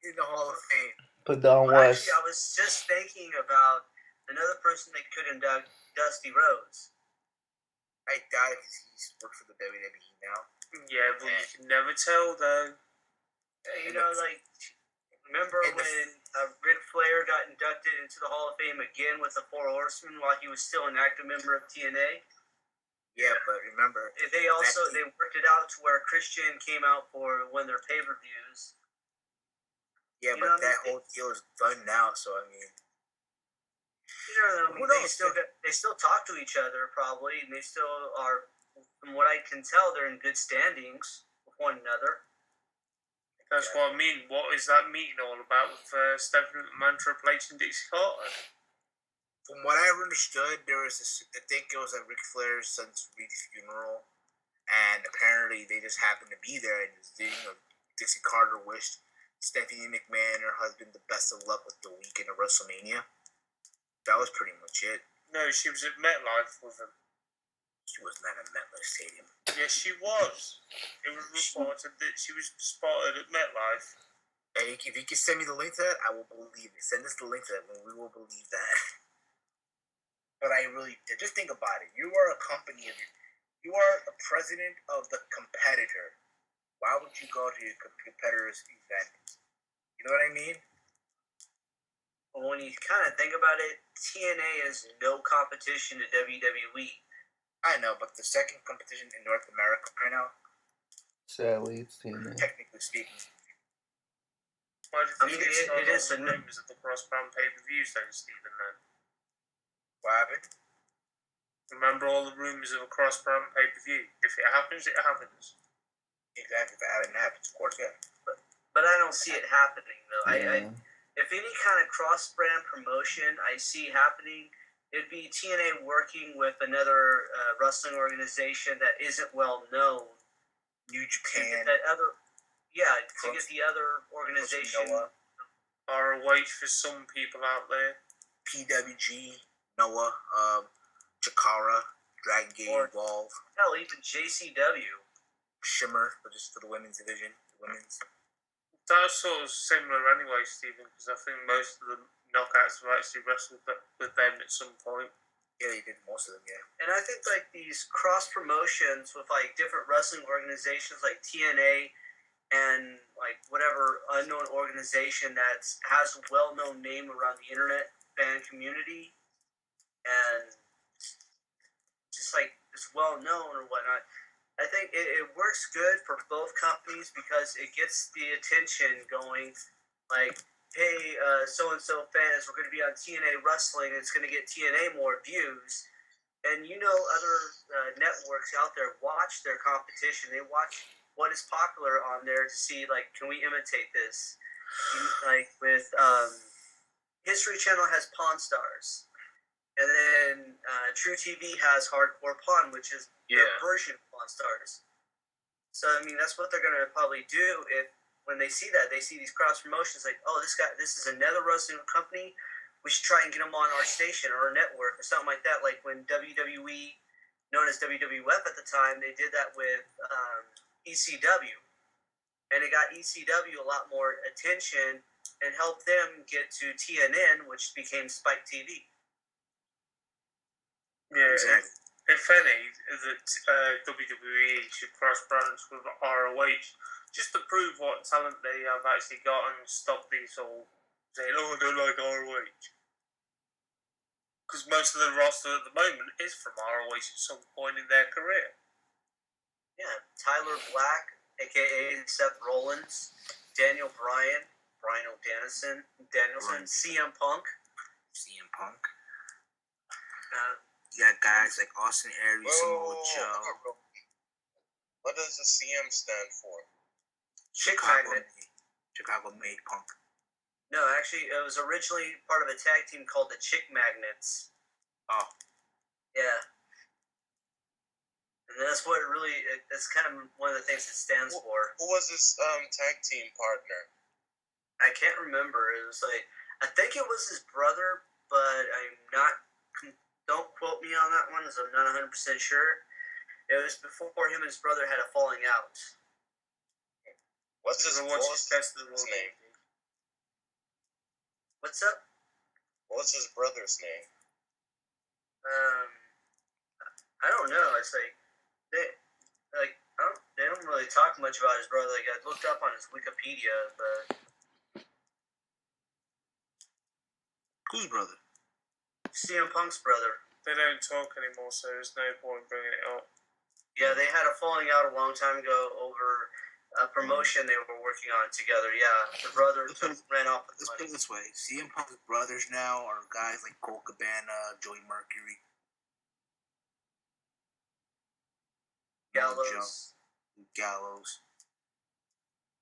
in the Hall of Fame. Put down Well, West. actually, I was just thinking about another person they could induct, Dusty Rhodes. I doubt it because he's worked for the WWE now. Yeah, but you can never tell, though. You know, like, remember when Ric Flair got inducted into the Hall of Fame again with the Four Horsemen while he was still an active member of TNA? Yeah, but remember, They worked it out to where Christian came out for one of their pay-per-views. yeah, You but know what I that mean? whole deal is done now. So I mean, You know, they still talk to each other probably, and they still are, from what I can tell, they're in good standings with one another. That's what I mean. What is that meeting all about with Stephan McMahon, Triple H, and Dixie Carter? From what I understood, there was this, I think it was at Ric Flair's son's funeral, and apparently they just happened to be there, and Dixie Carter wished Stephanie McMahon and her husband the best of luck with the weekend of WrestleMania. That was pretty much it. No, she was at MetLife with him. She was not at MetLife Stadium. Yes, she was. It was reported that she was spotted at MetLife. Hey, if you can send me the link to that, I will believe it. Send us the link to that, and we will believe that. But I really did. Just think about it. You are a company. You are the president of the competitor. Why would you go to your competitor's event? You know what I mean? Well, when you kind of think about it, TNA is no competition to WWE. I know, but the second competition in North America right now, Sadly, it's TNA. technically speaking. Why do you think it is the rumours of the cross-brand pay-per-views then, Stephen, then? What happened? Remember all the rumours of a cross-brand pay-per-view? If it happens, it happens. Exactly. If it hadn't happened, of course, yeah. But I don't see it happening, though. Yeah. If any kind of cross-brand promotion I see happening, it'd be TNA working with another wrestling organization that isn't well known. New Japan. To get the other organization. ROH for some people out there. PWG, Noah, Chikara, Dragon Gate, Evolve. Hell, even JCW. Shimmer, but just for the women's division. That's sort of similar anyway, Stephen, because I think most of the knockouts have actually wrestled with them at some point. Yeah, they did most of them, yeah. And I think like these cross promotions with like different wrestling organizations like TNA and like whatever unknown organization that has a well-known name around the internet fan community and just like it's well-known or whatnot, I think it works good for both companies because it gets the attention going. Like, hey, so-and-so fans, we're going to be on TNA Wrestling. It's going to get TNA more views. And other networks out there watch their competition. They watch what is popular on there to see, like, can we imitate this? Like, with History Channel has Pawn Stars. And then True TV has Hardcore Pawn, which is their version of Pawn Stars. So, I mean, that's what they're going to probably do if, when they see that, they see these cross promotions, like, oh, this is another wrestling company. We should try and get them on our station or our network or something like that. Like when WWE, known as WWF at the time, they did that with ECW. And it got ECW a lot more attention and helped them get to TNN, which became Spike TV. Yeah, exactly. If any, that WWE should cross brands with ROH just to prove what talent they have actually got and stop these all saying, oh, I don't like ROH. Because most of the roster at the moment is from ROH at some point in their career. Yeah, Tyler Black, a.k.a. Seth Rollins, Daniel Bryan, Danielson, CM Punk. You got guys like Austin Aries, Samoa Joe. What does the CM stand for? Chicago made Punk. No, actually, it was originally part of a tag team called the Chick Magnets. Oh. Yeah. And that's what that's kind of one of the things it stands for. Who was his tag team partner? I can't remember. It was like, I think it was his brother, but I'm not, don't quote me on that one, as I'm not 100% sure. It was before him and his brother had a falling out. What's his name? What's up? What's his brother's name? I don't know. It's like they don't really talk much about his brother. Like I looked up on his Wikipedia, but whose brother? CM Punk's brother. They don't talk anymore, so there's no point bringing it up. Yeah, they had a falling out a long time ago over a promotion they were working on together. Yeah, the brother ran off with the money. Let's put it this way: CM Punk's brothers now are guys like Colt Cabana, Joey Mercury, Gallows.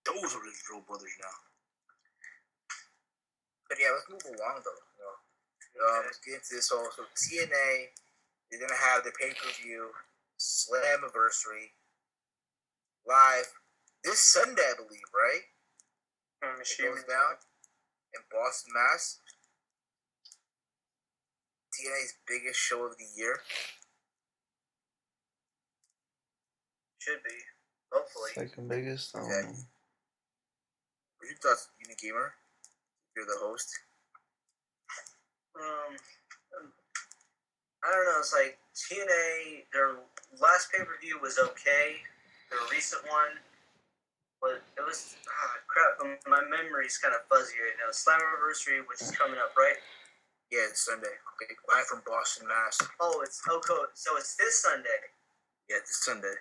Those are his real brothers now. But yeah, let's move along though. Let's get into this whole. So TNA, they're gonna have the pay-per-view Slammiversary live this Sunday, I believe, right? I'm It assuming. goes down in Boston, Mass. TNA's biggest show of the year. Should be. Hopefully. Second biggest. I don't Okay. know. What are your thoughts, Unigamer? You're the host. I don't know. It's like TNA. Their last pay-per-view was okay. Their recent one, but it was crap. My memory's kind of fuzzy right now. Slammiversary, which is coming up, right? Yeah, it's Sunday. Okay, live from Boston, Mass. Oh, it's cool. So it's this Sunday. Yeah, it's Sunday.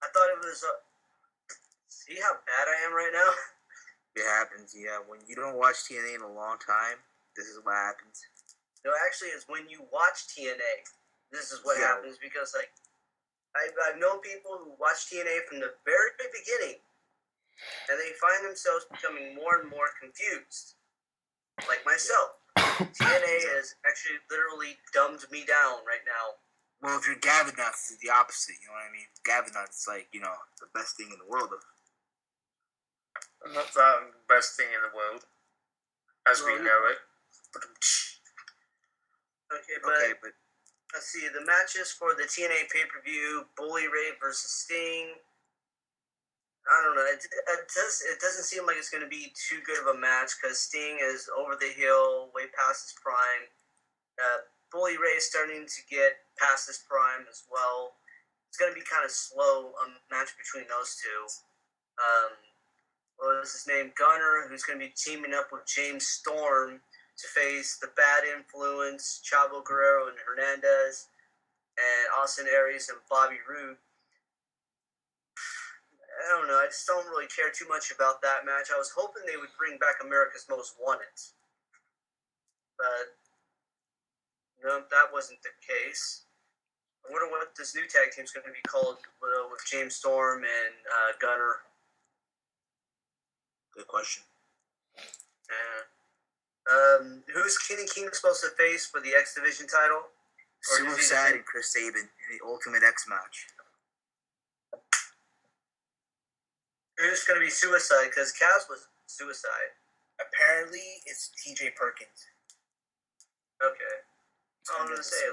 I thought it was. See how bad I am right now? It happens, yeah. When you don't watch TNA in a long time, this is what happens. No, actually, it's when you watch TNA. This is what happens because, like, I've known people who watch TNA from the very beginning, and they find themselves becoming more and more confused. Like myself. TNA has actually literally dumbed me down right now. Well, if you're Gavin nuts, it's the opposite, you know what I mean? Gavin nuts is like, the best thing in the world. Not the best thing in the world, as we know it. Okay, but let's see. The matches for the TNA pay-per-view, Bully Ray versus Sting. I don't know. It doesn't seem like it's going to be too good of a match because Sting is over the hill, way past his prime. Bully Ray is starting to get past his prime as well. It's going to be kind of slow, a match between those two. What was his name? Gunner, who's going to be teaming up with James Storm to face the Bad Influence, Chavo Guerrero and Hernandez, and Austin Aries and Bobby Roode. I don't know. I just don't really care too much about that match. I was hoping they would bring back America's Most Wanted. But, no, that wasn't the case. I wonder what this new tag team is going to be called with James Storm and Gunner. Good question. Who's Kenny King supposed to face for the X Division title? Suicide and Chris Sabin in the Ultimate X match. Who's going to be Suicide? Because Kaz was Suicide. Apparently, it's TJ Perkins. Okay. I was going to say,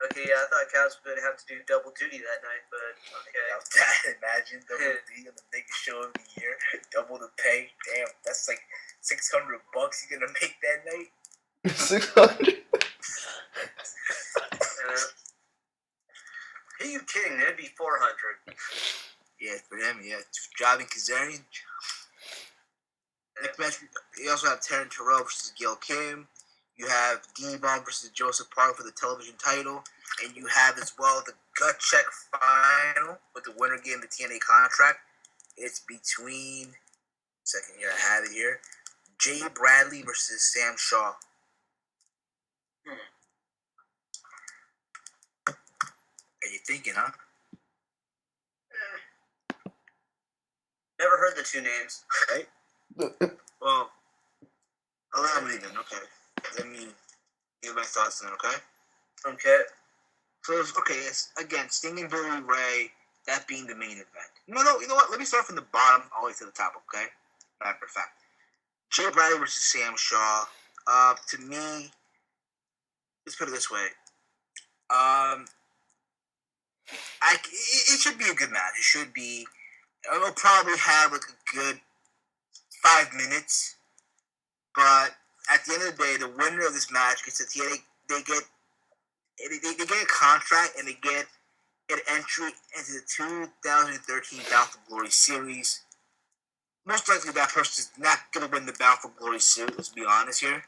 okay, yeah, I thought Kaz was going to have to do double duty that night, but okay. Imagine double duty on the biggest show of the year, double the pay. Damn, that's like $600 you're gonna make that night. 600. Who you kidding? It'd be 400. Yeah, for him, yeah. Driving Kazarian. Next match, you also have Taryn Terrell versus Gail Kim. You have D-Bomb versus Joseph Park for the television title. And you have as well the GutCheck final with the winner getting the TNA contract. It's between, second here, I have it here, Jay Bradley versus Sam Shaw. Are you thinking, huh? Never heard the two names. Right? Well, allow me then, okay. Let me give my thoughts then, okay? Okay. So, okay, it's, again, Sting and Bully Ray, that being the main event. No, you know what? Let me start from the bottom all the way to the top, okay? Matter of fact. Jay Bradley versus Sam Shaw. To me, let's put it this way. It should be a good match. It should be. It'll probably have like a good 5 minutes. But at the end of the day, the winner of this match gets the TNA. They get a contract and they get an entry into the 2013 Bound for Glory series. Most likely that person is not going to win the Bound for Glory series, let's be honest here.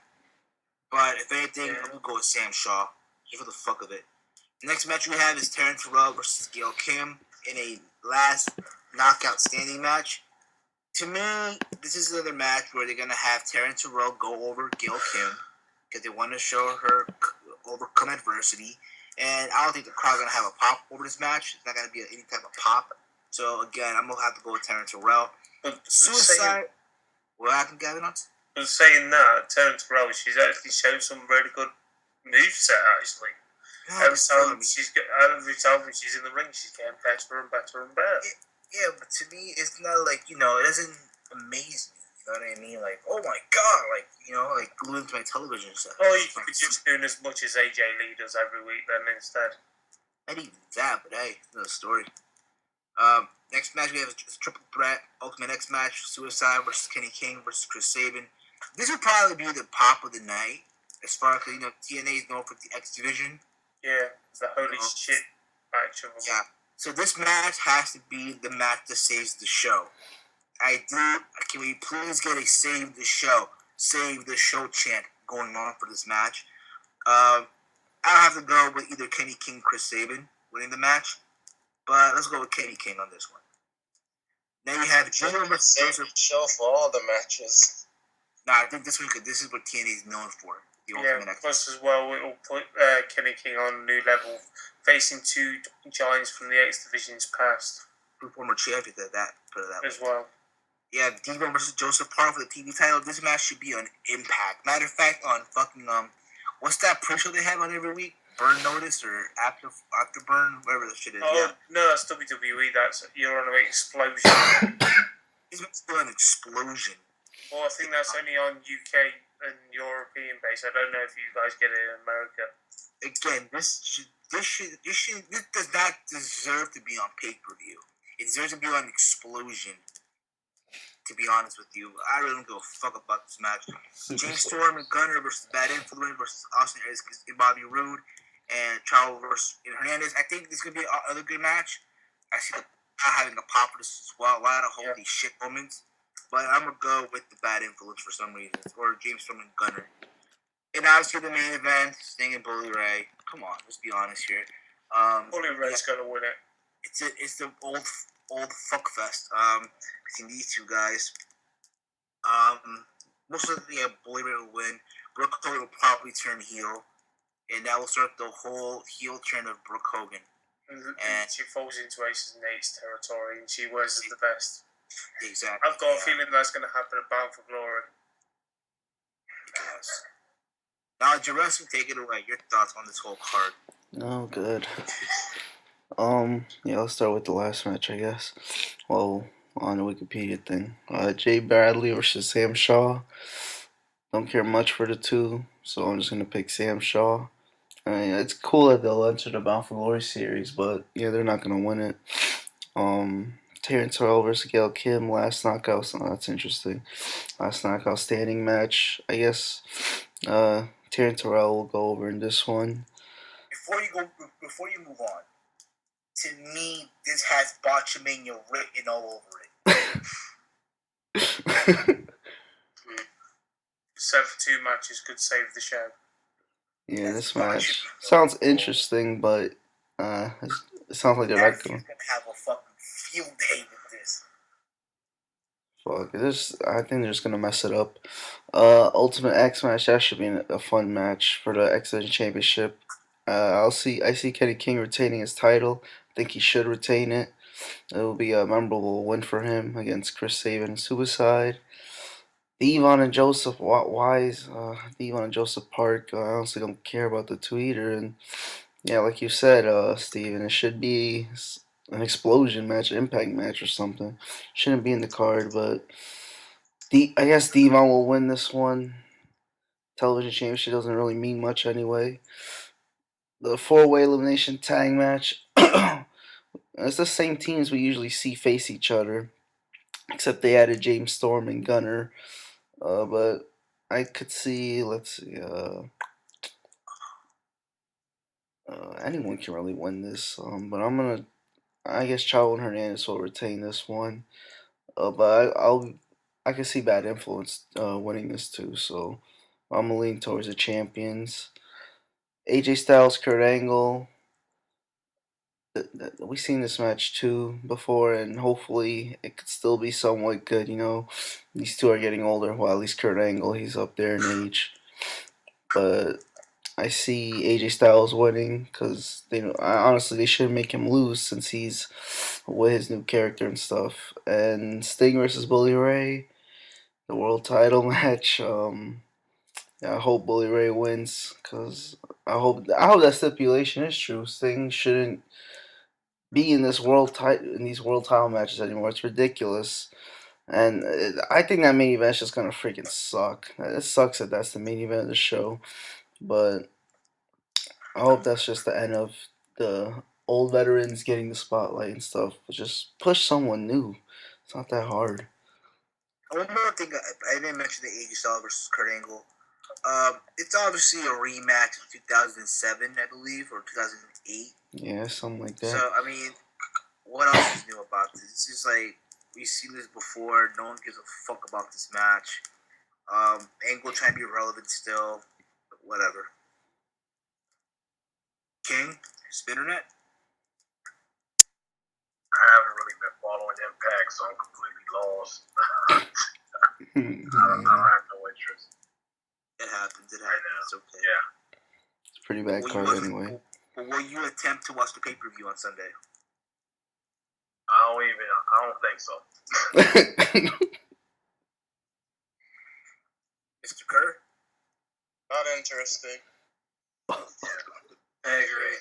But if anything, I'm going to go with Sam Shaw, just for the fuck of it. The next match we have is Taryn Terrell versus Gail Kim in a last knockout standing match. To me, this is another match where they're going to have Taryn Terrell go over Gail Kim because they want to show her overcome adversity. And I don't think the crowd's going to have a pop over this match. It's not going to be any type of pop. So, again, I'm going to have to go with Taryn Terrell. Suicide. What happened, Gavin? But saying that, Terrence Rowe, she's actually shown some really good moveset, actually. No, Every time she's in the ring, she's getting better and better and better. Yeah, but to me, it's not like, it doesn't amaze me. You know what I mean? Like, oh my god, like, like glued to my television set. Or you could be just doing as much as AJ Lee does every week then instead. Not even that, but hey, another story. Next match we have a triple threat, Ultimate X match, Suicide versus Kenny King versus Chris Sabin. This would probably be the pop of the night, as far as, TNA is known for the X division. Yeah, it's the holy shit match of them. Yeah. So this match has to be the match that saves the show. Can we please get a save the show chant going on for this match? I'll have to go with either Kenny King, Chris Sabin winning the match, but let's go with Kenny King on this one. Then you have Jericho versus Joseph. Show for all the matches. Nah, I think this is what TNA is known for. Plus as well, it will put Kenny King on a new level, facing two giants from the X Division's past. Two former champions put it that as way. well. Yeah, Deano versus Joseph Park for the TV title. This match should be on Impact. Matter of fact, on fucking what's that pre-show they have on every week? Burn Notice or Afterburn, whatever the shit is. Oh yeah. No, that's WWE. You're on an Explosion. This match is an Explosion. Well, I think that's only on UK and European base. I don't know if you guys get it in America. Again, this does not deserve to be on pay-per-view. It deserves to be on Explosion. To be honest with you, I really don't give a fuck about this match. James Storm and Gunner versus Bad Influence versus Austin Aries and Bobby Roode and Chavo versus Hernandez. I think this is gonna be another good match. I see having a pop for this as well. A lot of holy shit moments. But I'm going to go with the Bad Influence for some reason. Or James Storm and Gunner. And obviously the main event, Sting and Bully Ray. Come on, let's be honest here. Bully Ray's going to win it. It's the old fuck fest between these two guys. Most likely Bully Ray will win. Brooke Hogan will probably turn heel. And that will start the whole heel turn of Brooke Hogan. And she falls into Aces and Eights territory and she wears the best. Exactly. I've got a feeling that's going to happen at Bound for Glory. Yes. Now, Jurassic, take it away. Your thoughts on this whole card? Oh, good. Yeah, let's start with the last match, I guess. Well, on the Wikipedia thing. Jay Bradley versus Sam Shaw. Don't care much for the two, so I'm just going to pick Sam Shaw. I mean, it's cool that they'll enter the Bound for Glory series, but yeah, they're not going to win it. Terrence Terrell versus Gail Kim, last knockout, so that's interesting. Last knockout standing match. I guess Terrence Terrell will go over in this one. Before you move on, to me, this has Botchamania written all over it. Set for 2 matches could save the show. Yeah, this match sounds interesting, but it sounds like they're not going to have a fucking field day with this. Fuck, I think they're just gonna mess it up. Ultimate X match, that should be a fun match for the X Division Championship. I see Kenny King retaining his title. I think he should retain it. It will be a memorable win for him against Chris Sabin and Suicide. Devon and Joseph, why is Devon and Joseph Park? I honestly don't care about the two either. And yeah, like you said, Steven, it should be an explosion match, impact match or something. Shouldn't be in the card, but I guess Devon will win this one. Television Championship doesn't really mean much anyway. The 4-way elimination tag match. It's the same teams we usually see face each other, except they added James Storm and Gunner. But I could see, anyone can really win this. But I guess Chavo and Hernandez will retain this one. But I can see Bad Influence winning this too. So I'm gonna lean towards the champions. AJ Styles, Kurt Angle. We've seen this match too before, and hopefully it could still be somewhat good. These two are getting older. Well, at least Kurt Angle, he's up there in age. But I see AJ Styles winning because honestly they shouldn't make him lose since he's with his new character and stuff. And Sting versus Bully Ray. the world title match. Yeah, I hope Bully Ray wins because I hope that stipulation is true. Sting shouldn't be in these world title matches anymore. It's ridiculous. And I think that main event's just gonna freaking suck. It sucks that that's the main event of the show, but I hope that's just the end of the old veterans getting the spotlight and stuff. But just push someone new. It's not that hard. One more thing, I didn't mention the AJ Styles versus Kurt Angle. It's obviously a rematch of 2007, I believe, or 2008. Yeah, something like that. So, I mean, what else is new about this? It's just like, we've seen this before. No one gives a fuck about this match. Angle trying to be relevant still. But whatever. King, Spinnernet? I haven't really been following Impact, so I'm completely lost. I don't have no interest. It happens. It's okay. Yeah. It's a pretty bad card anyway. Will you attempt to watch the pay-per-view on Sunday? I don't think so. Mr. Kerr? Not interested. I agree.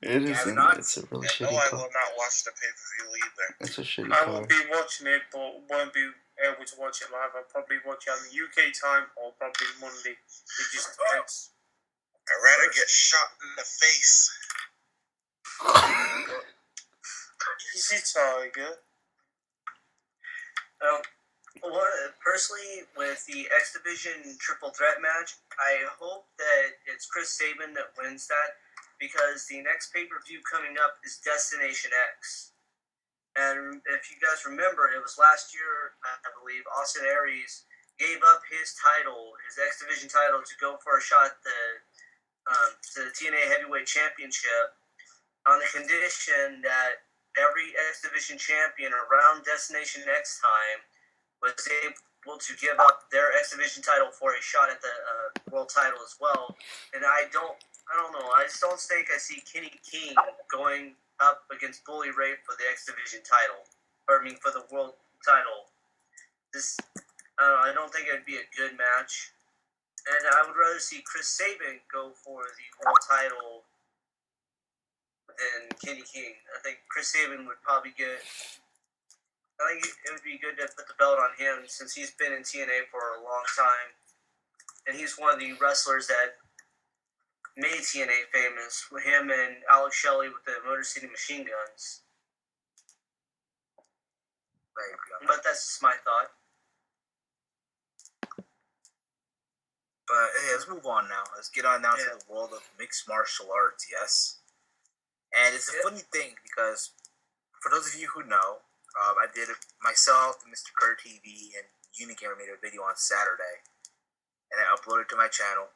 It's a really No, shitty I card. will not watch the pay-per-view either. It's a shitty I will card. be watching it, but won't be able to watch it live. I'll probably watch it on the UK time or probably Monday. It just depends. I'd rather get shot in the face. Easy, Tiger. Personally, with the X Division triple threat match, I hope that it's Chris Sabin that wins that, because the next pay-per-view coming up is Destination X. And if you guys remember, it was last year, I believe, Austin Aries gave up his title, his X Division title, to go for a shot to the TNA Heavyweight Championship on the condition that every X Division champion around Destination X time was able to give up their X Division title for a shot at the world title as well. And I don't know. I just don't think I see Kenny King going up against Bully Ray for the X Division title, for the world title. I don't think it'd be a good match. And I would rather see Chris Sabin go for the world title than Kenny King. I think Chris Sabin would probably get. I think it would be good to put the belt on him, since he's been in TNA for a long time, and he's one of the wrestlers that made TNA famous. With him and Alex Shelley with the Motor City Machine Guns. But that's just my thought. But hey, let's move on now. Let's get on now to the world of mixed martial arts, yes? And it's a funny thing, because for those of you who know, I did it myself, Mr. Kerr TV, and Unigamer made a video on Saturday. And I uploaded it to my channel,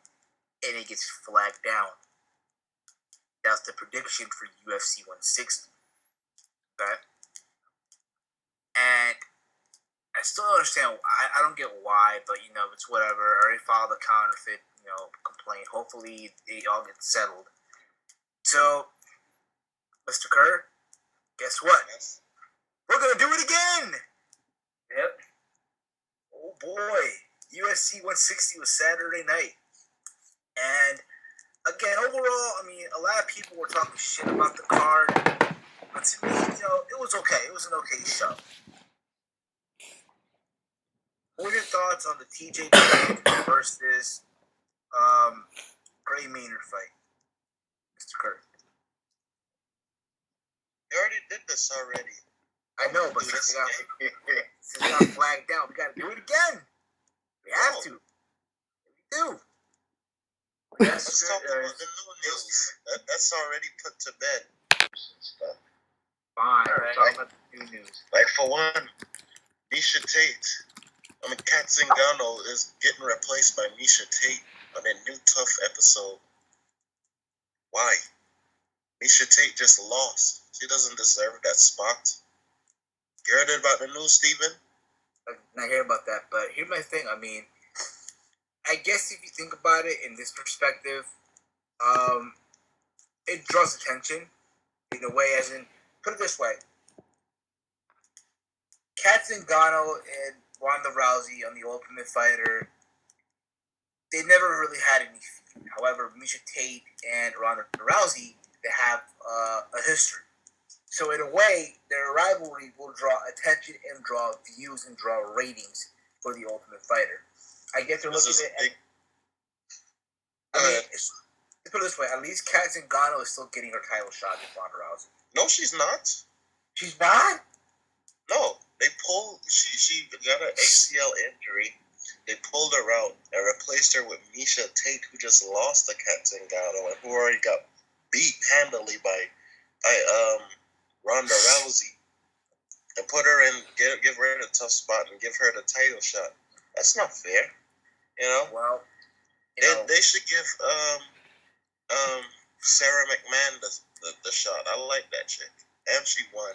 and it gets flagged down. That's the prediction for UFC 160. Okay? And I still don't understand. I don't get why, but, it's whatever. I already filed a counterfeit, complaint. Hopefully, it all gets settled. So, Mr. Kerr, guess what? We're going to do it again! Yep. Oh, boy. UFC 160 was Saturday night. And, again, overall, a lot of people were talking shit about the card. But to me, it was okay. It was an okay show. What are your thoughts on the TJ Dillashaw versus Gray Maynard fight, Mr. Kerr? You already did this already. I know, but since it got flagged down, we got to do it again. We have to. We do. Let's talk about the new news. That's already put to bed. Fine. All right. Talk about the new news. Like, for one, Misha Tate. Kat Zingano is getting replaced by Misha Tate on a new Tough episode. Why? Misha Tate just lost. She doesn't deserve that spot. You heard about the news, Stephan? I'm not hearing about that, but here's my thing. I guess if you think about it in this perspective, it draws attention in a way, as in, put it this way. Kat Zingano and Ronda Rousey on the Ultimate Fighter, they never really had any feud. However, Misha Tate and Ronda Rousey, they have a history. So in a way, their rivalry will draw attention and draw views and draw ratings for the Ultimate Fighter. I guess they're looking at. Let's put it this way: at least Kat Zingano is still getting her title shot against Ronda Rousey. No, she's not. She's not. No, they pulled. She got an ACL injury. They pulled her out and replaced her with Misha Tate, who just lost to Kat Zingano and who already got beat handily by Ronda Rousey, and put her in, give her a tough spot and give her the title shot. That's not fair, you know. Well, they should give Sarah McMahon the shot. I like that chick, and she won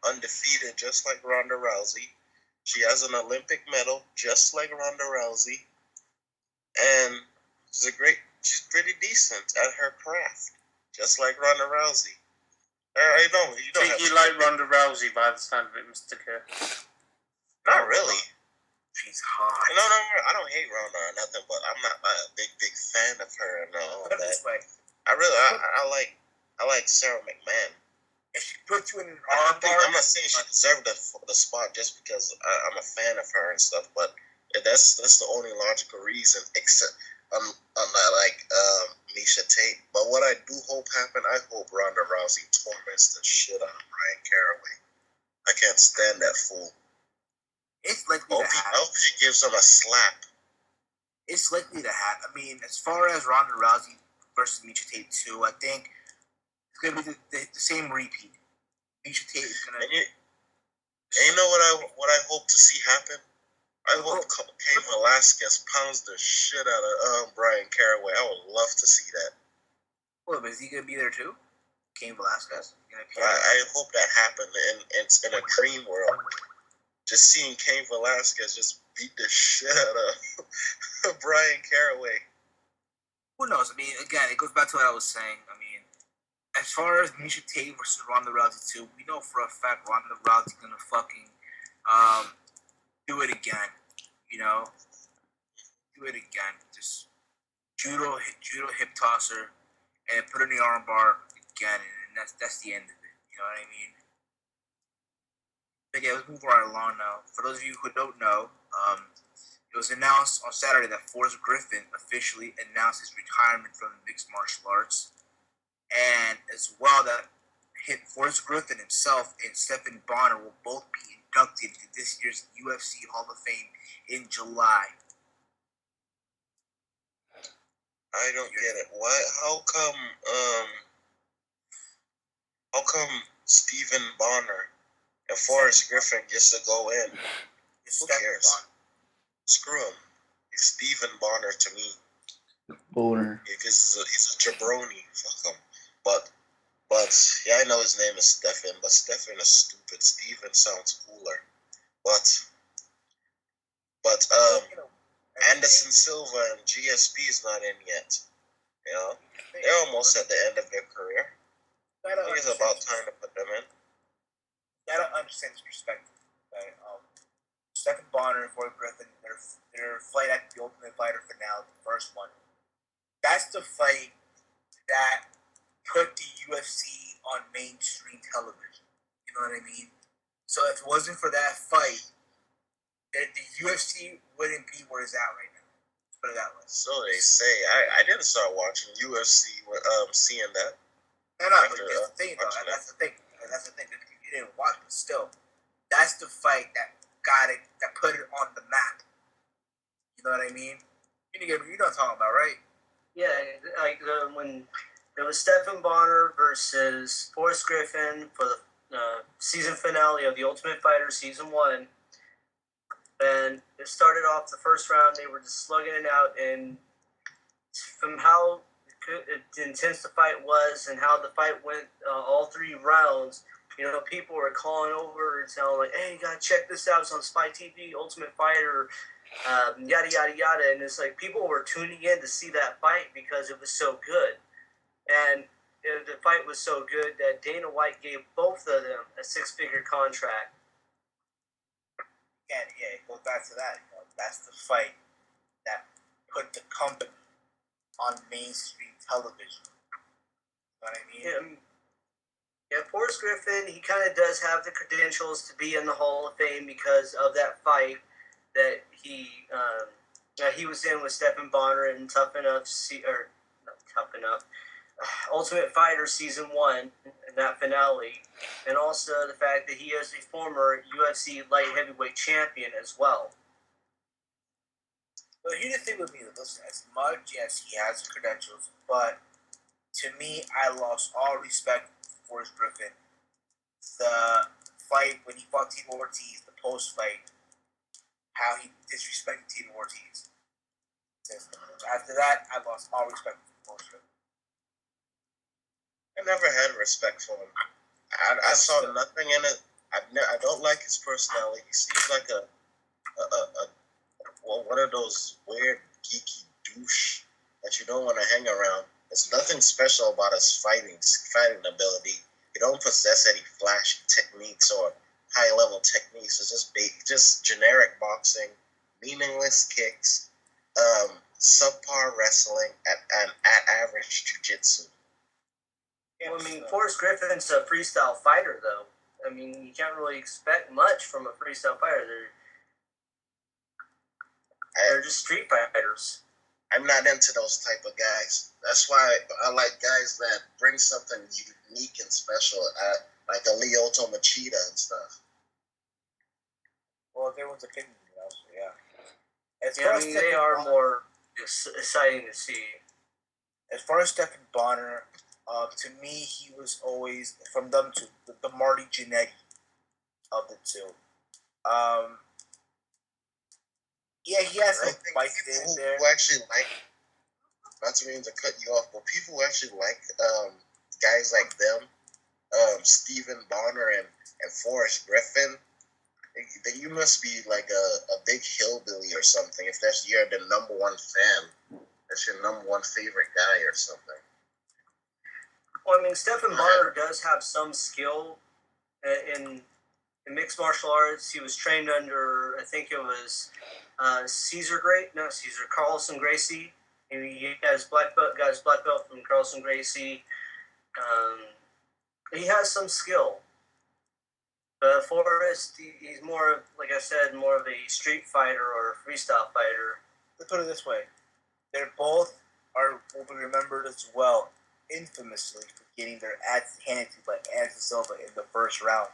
undefeated just like Ronda Rousey. She has an Olympic medal just like Ronda Rousey, and she's pretty decent at her craft, just like Ronda Rousey. I know you don't. You like Ronda Rousey by the sound of it, Mr. Kerr? Not really. She's hot. No, I don't hate Ronda or nothing, but I'm not a big fan of her and all Put it that. this way: I like Sarah McMahon. if she puts you in an I'm armbar, not saying she deserved the spot just because I'm a fan of her and stuff, but that's the only logical reason, except unlike Misha Tate. But what I do hope happen, I hope Ronda Rousey torments the shit out of Brian Caraway. I can't stand that fool. it's likely to I happen. hope she gives him a slap. It's likely to happen. I mean, as far as Ronda Rousey versus Misha Tate 2, I think it's going to be the same repeat. Misha Tate is going to... And you know what I hope to see happen? I hope Cain Velasquez pounds the shit out of Brian Caraway. I would love to see that. Well, but is he going to be there too? Cain Velasquez? I hope that happened in a dream world. Just seeing Cain Velasquez just beat the shit out of Brian Caraway. Who knows? I mean, again, it goes back to what I was saying. I mean, as far as Misha Tate versus Ronda Rousey 2, we know for a fact Ronda Rousey's going to fucking do it again. You know? Do it again. Just judo hip tosser and put her in the armbar again, and that's the end of it. You know what I mean? But yeah, let's move right along now. For those of you who don't know, it was announced on Saturday that Forrest Griffin officially announced his retirement from mixed martial arts, and as well that Forrest Griffin himself and Stephan Bonnar will both be inducted into this year's UFC Hall of Fame in July. I don't get it. Why? How come Stephan Bonnar and Forrest Griffin gets to go in? Who cares? Screw him. It's Stephan Bonnar to me. Bonnar. Because he's a jabroni. Fuck him. But yeah, I know his name is Stephan, but Stephan is stupid. Stephen sounds cooler. But Anderson Silva and GSP is not in yet. You know, they're almost at the end of their career. I think it's about time to put them in. I don't understand this perspective. Okay? Stephan Bonnar and Forrest Griffin, their fight at the Ultimate Fighter finale, the first one. That's the fight that put the UFC on mainstream television. You know what I mean? So if it wasn't for that fight, the UFC wouldn't be where it's at right now. Let's put it that way. So they say. I didn't start watching UFC seeing that. No, but that's the thing, though. That's the thing. You didn't watch, but still, that's the fight that got it, that put it on the map. You know what I mean? You know what I'm talking about, right? Yeah, like when there was Stephan Bonnar versus Forrest Griffin for the season finale of The Ultimate Fighter Season 1. And it started off the first round, they were just slugging it out, and from how intense the fight was and how the fight went all 3 rounds, you know, people were calling over and telling like, hey, you gotta check this out, it's on Spike TV, Ultimate Fighter, yada, yada, yada. And it's like people were tuning in to see that fight because it was so good. And the fight was so good that Dana White gave both of them a 6-figure contract. again, it goes back to that. You know, that's the fight that put the company on mainstream television. You know what I mean? Yeah, Forrest Griffin, he kind of does have the credentials to be in the Hall of Fame because of that fight that he was in with Stephan Bonnar in Tough Enough, or not Tough Enough, Ultimate Fighter Season 1, in that finale, and also the fact that he is a former UFC light heavyweight champion as well. But here's the thing with me, listen, as much, yes, he has the credentials, but to me, I lost all respect for Forrest Griffin. The fight when he fought Tito Ortiz, the post-fight, how he disrespected Tito Ortiz. After that, I lost all respect for Forrest Griffin. I never had respect for him. I saw nothing in it. I don't like his personality. He seems like one of those weird, geeky douche that you don't want to hang around. There's nothing special about his fighting ability. He don't possess any flashy techniques or high-level techniques. It's just generic boxing, meaningless kicks, subpar wrestling, and at average jiu-jitsu. Well, I mean, Forrest Griffin's a freestyle fighter, though. I mean, you can't really expect much from a freestyle fighter. They're just street fighters. I'm not into those type of guys. That's why I like guys that bring something unique and special, like a Lyoto Machida and stuff. Well, everyone's opinion, so yeah. I mean, they are more exciting to see. As far as Stephan Bonnar, to me, he was always, from them two, the Marty Jannetty of the two. Yeah, he has some fights in there. Who actually like, not to mean to cut you off, but people who actually like guys like them, Stephan Bonnar and Forrest Griffin, you must be like a big hillbilly or something. If you're the number one fan, that's your number one favorite guy or something. Well, I mean, Stephan Bonnar does have some skill in mixed martial arts. He was trained under, I think it was Carlson Gracie. He got his black belt from Carlson Gracie. He has some skill. Forrest, he's more, like I said, more of a street fighter or a freestyle fighter. Let's put it this way. They're both will be remembered as well, infamously, for getting their ass handed to by Anderson Silva in the first round.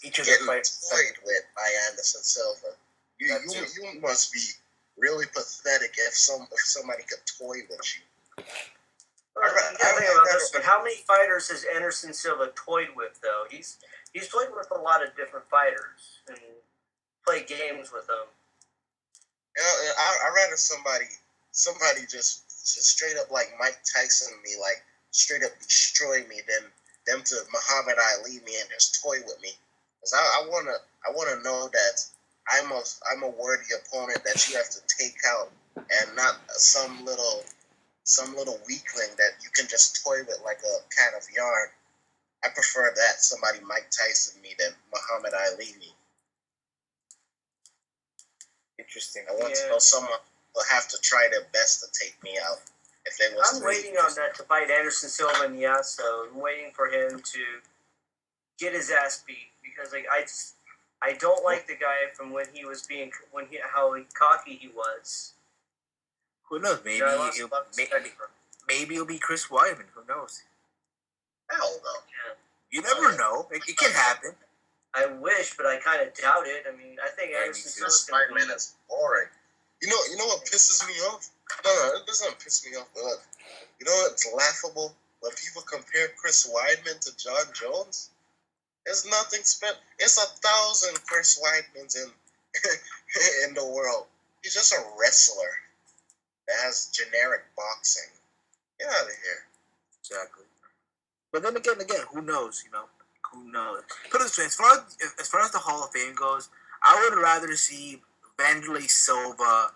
Each of them fights toyed with by Anderson Silva. You must be really pathetic if somebody could toy with you. How many fighters has Anderson Silva toyed with, though? He's toyed with a lot of different fighters and played games with them. I'd rather somebody just straight up like Mike Tyson me, like straight up destroy me, than them to Muhammad Ali me and just toy with me. Cause I wanna know that I'm a worthy opponent that you have to take out, and not some little weakling that you can just toy with like a can of yarn. I prefer that somebody Mike Tyson me than Muhammad Ali me. Interesting. I want to know someone will have to try their best to take me out. If they was I'm waiting on that to fight Anderson Silva in Yasso. I'm waiting for him to get his ass beat, because like I don't like the guy from how cocky he was. Who knows? Maybe it'll be Chris Weidman. Who knows? Hell no. Yeah. You never know. It can happen. I wish, but I kind of doubt it. I mean, I think Anderson Silva's going to Spider-Man is boring. You know what pisses me off? No, it doesn't piss me off. But look, you know what's laughable? When people compare Chris Weidman to John Jones, there's nothing It's 1,000 Chris Weidmans in the world. He's just a wrestler that has generic boxing. Get out of here. Exactly. But then again, who knows? Who knows? Put it this way: as far as the Hall of Fame goes, I would rather see Vanderlei Silva,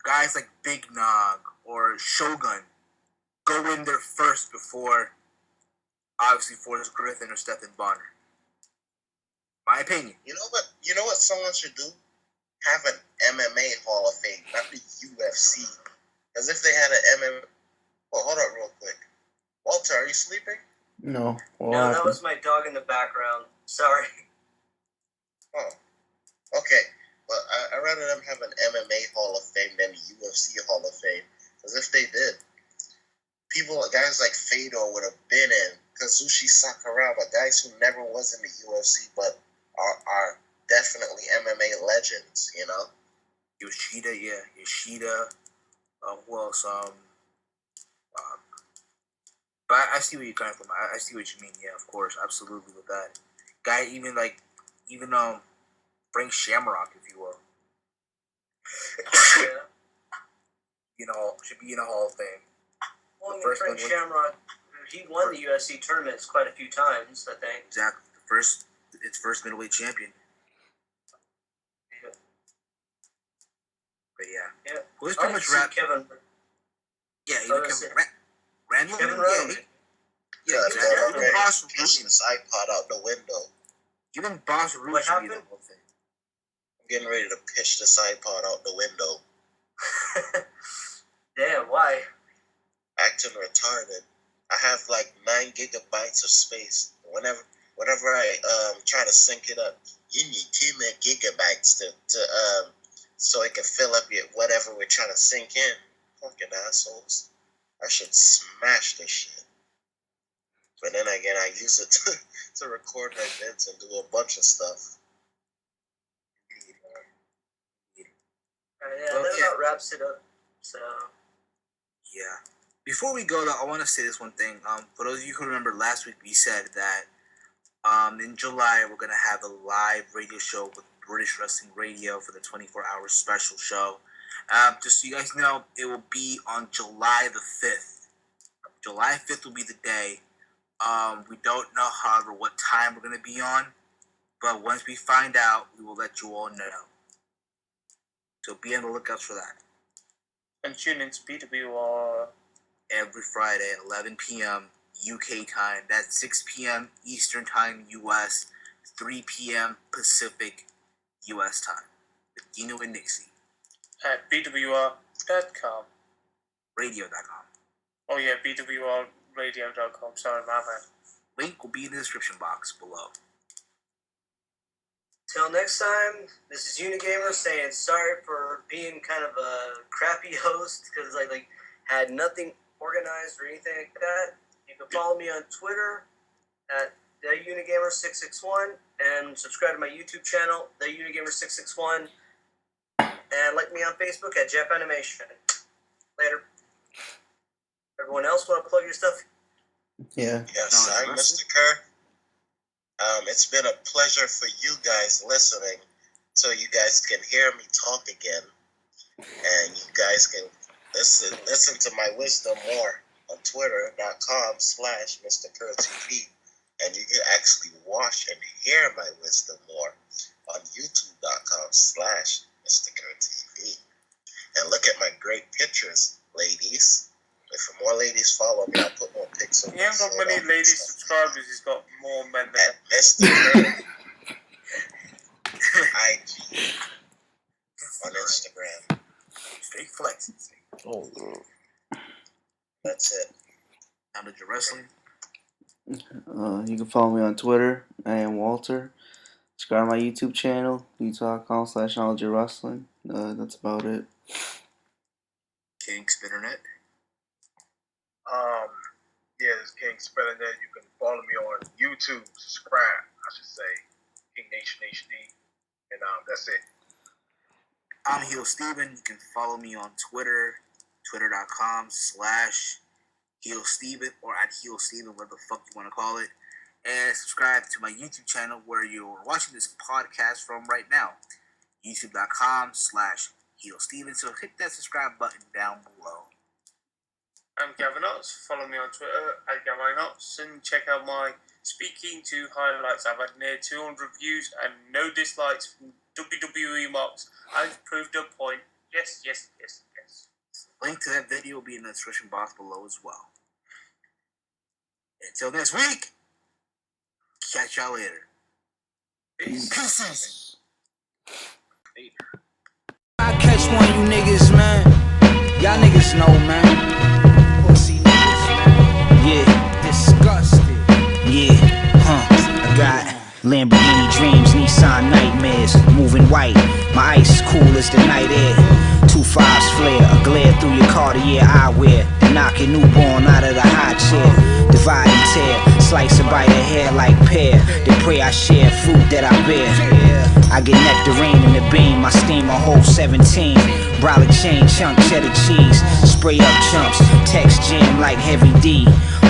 guys like Big Nog or Shogun, go in there first before, obviously, Forrest Griffin or Stephan Bonnar. My opinion. You know what someone should do? have an MMA Hall of Fame, not the UFC. Because if they had an MMA... Well, hold on real quick. Walter, are you sleeping? No. No, that was my dog in the background. Sorry. Oh, okay. But I'd rather them have an MMA Hall of Fame than the UFC Hall of Fame. Because if they did, guys like Fedor would have been in. Kazushi Sakuraba, guys who never was in the UFC but are definitely MMA legends, you know? Yoshida, yeah. Yoshida. Who else? But I see where you're coming from. I see what you mean. Yeah, of course. Absolutely with that. Guy, even Frank Shamrock, if you will. Yeah. Should be in a Hall of Fame. Well, Frank Shamrock, he won the UFC tournaments quite a few times, I think. Exactly. Its first middleweight champion. Yeah. But yeah. Yeah. Well, it's pretty much wrapped. Kevin. Yeah, even Randall. Kevin Randall. Yeah, exactly. Even Boss pushed his iPod out the window. Even Boss Root should be the whole thing. I'm getting ready to pitch this iPod out the window. Damn, why? Acting retarded. I have like 9 gigabytes of space. Whenever I try to sync it up, you need 2 more gigabytes to so it can fill up whatever we're trying to sync in. Fucking assholes. I should smash this shit. But then again, I use it to record my vids and do a bunch of stuff. Yeah, that about wraps it up. So. Yeah. Before we go, though, I want to say this one thing. For those of you who remember last week, we said that in July we're gonna have a live radio show with British Wrestling Radio for the 24-hour special show. Just so you guys know, it will be on July the 5th. July 5th will be the day. We don't know, however, what time we're gonna be on, but once we find out, we will let you all know. So be on the lookout for that. And tune in to BWR every Friday at 11 p.m. UK time. That's 6 p.m. Eastern time US, 3 p.m. Pacific US time. With Deano and Nixy. At BWR.com. Radio.com. Oh yeah, BWRradio.com. Sorry, my bad. Link will be in the description box below. Till next time, this is Unigamer saying sorry for being kind of a crappy host because I had nothing organized or anything like that. You can follow me on Twitter at TheUnigamer661 and subscribe to my YouTube channel, TheUnigamer661, and like me on Facebook at Jap Animation. Later. Everyone else want to plug your stuff? Yeah. Yes, I'm Mr. Kerr. It's been a pleasure for you guys listening, so you guys can hear me talk again, and you guys can listen to my wisdom more on Twitter.com/MrKerrTV, and you can actually watch and hear my wisdom more on YouTube.com/MrKerrTV, and look at my great pictures, ladies. If more ladies follow me, I'll put more pics of He hasn't got many ladies subscribers, he's got more men than at Mr. Kerr. IG on Instagram. Straight flexes. Oh. That's it. Down to your wrestling. You can follow me on Twitter. I am Walter. Subscribe to my YouTube channel, youtube.com/knowledgeofwrestling. That's about it. King Spinnernet. Yeah, this is King Spelling That. You can follow me on YouTube. Subscribe, I should say. King Nation HD. And that's it. I'm Heel Steven. You can follow me on Twitter, twitter.com/Heel Steven or at Heel Steven, whatever the fuck you want to call it. And subscribe to my YouTube channel where you're watching this podcast from right now. youtube.com/Heel Steven. So hit that subscribe button down below. I'm Gavin Ots. Follow me on Twitter at Gavin Ots and check out my speaking to highlights. I've had near 200 views and no dislikes from WWE mocks. I've proved a point. Yes. Link to that video will be in the description box below as well. Until next week, catch y'all later. Peace. Peace. you niggas, man. Y'all niggas know, man. Pussy niggas, man. Yeah. Disgusted. Yeah, I got Lamborghini dreams, Nissan nightmares. Moving white, my ice cool as the night air. 2.5s flare, a glare through your Cartier eyewear. To knock your newborn out of the high chair. Divide and tear, slice and bite her hair like pear. They pray I share fruit that I bear. I get nectarine in the beam, I steam a whole 17. Brolic chain, chunk cheddar cheese. Spray up chumps, text jam like heavy D.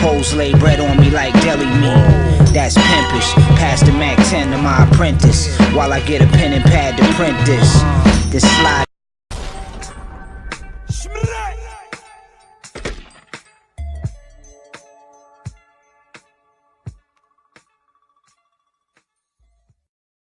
Hoes lay bread on me like deli meat. That's pimpish, pass the Mac 10 to my apprentice. While I get a pen and pad to print this. Then slide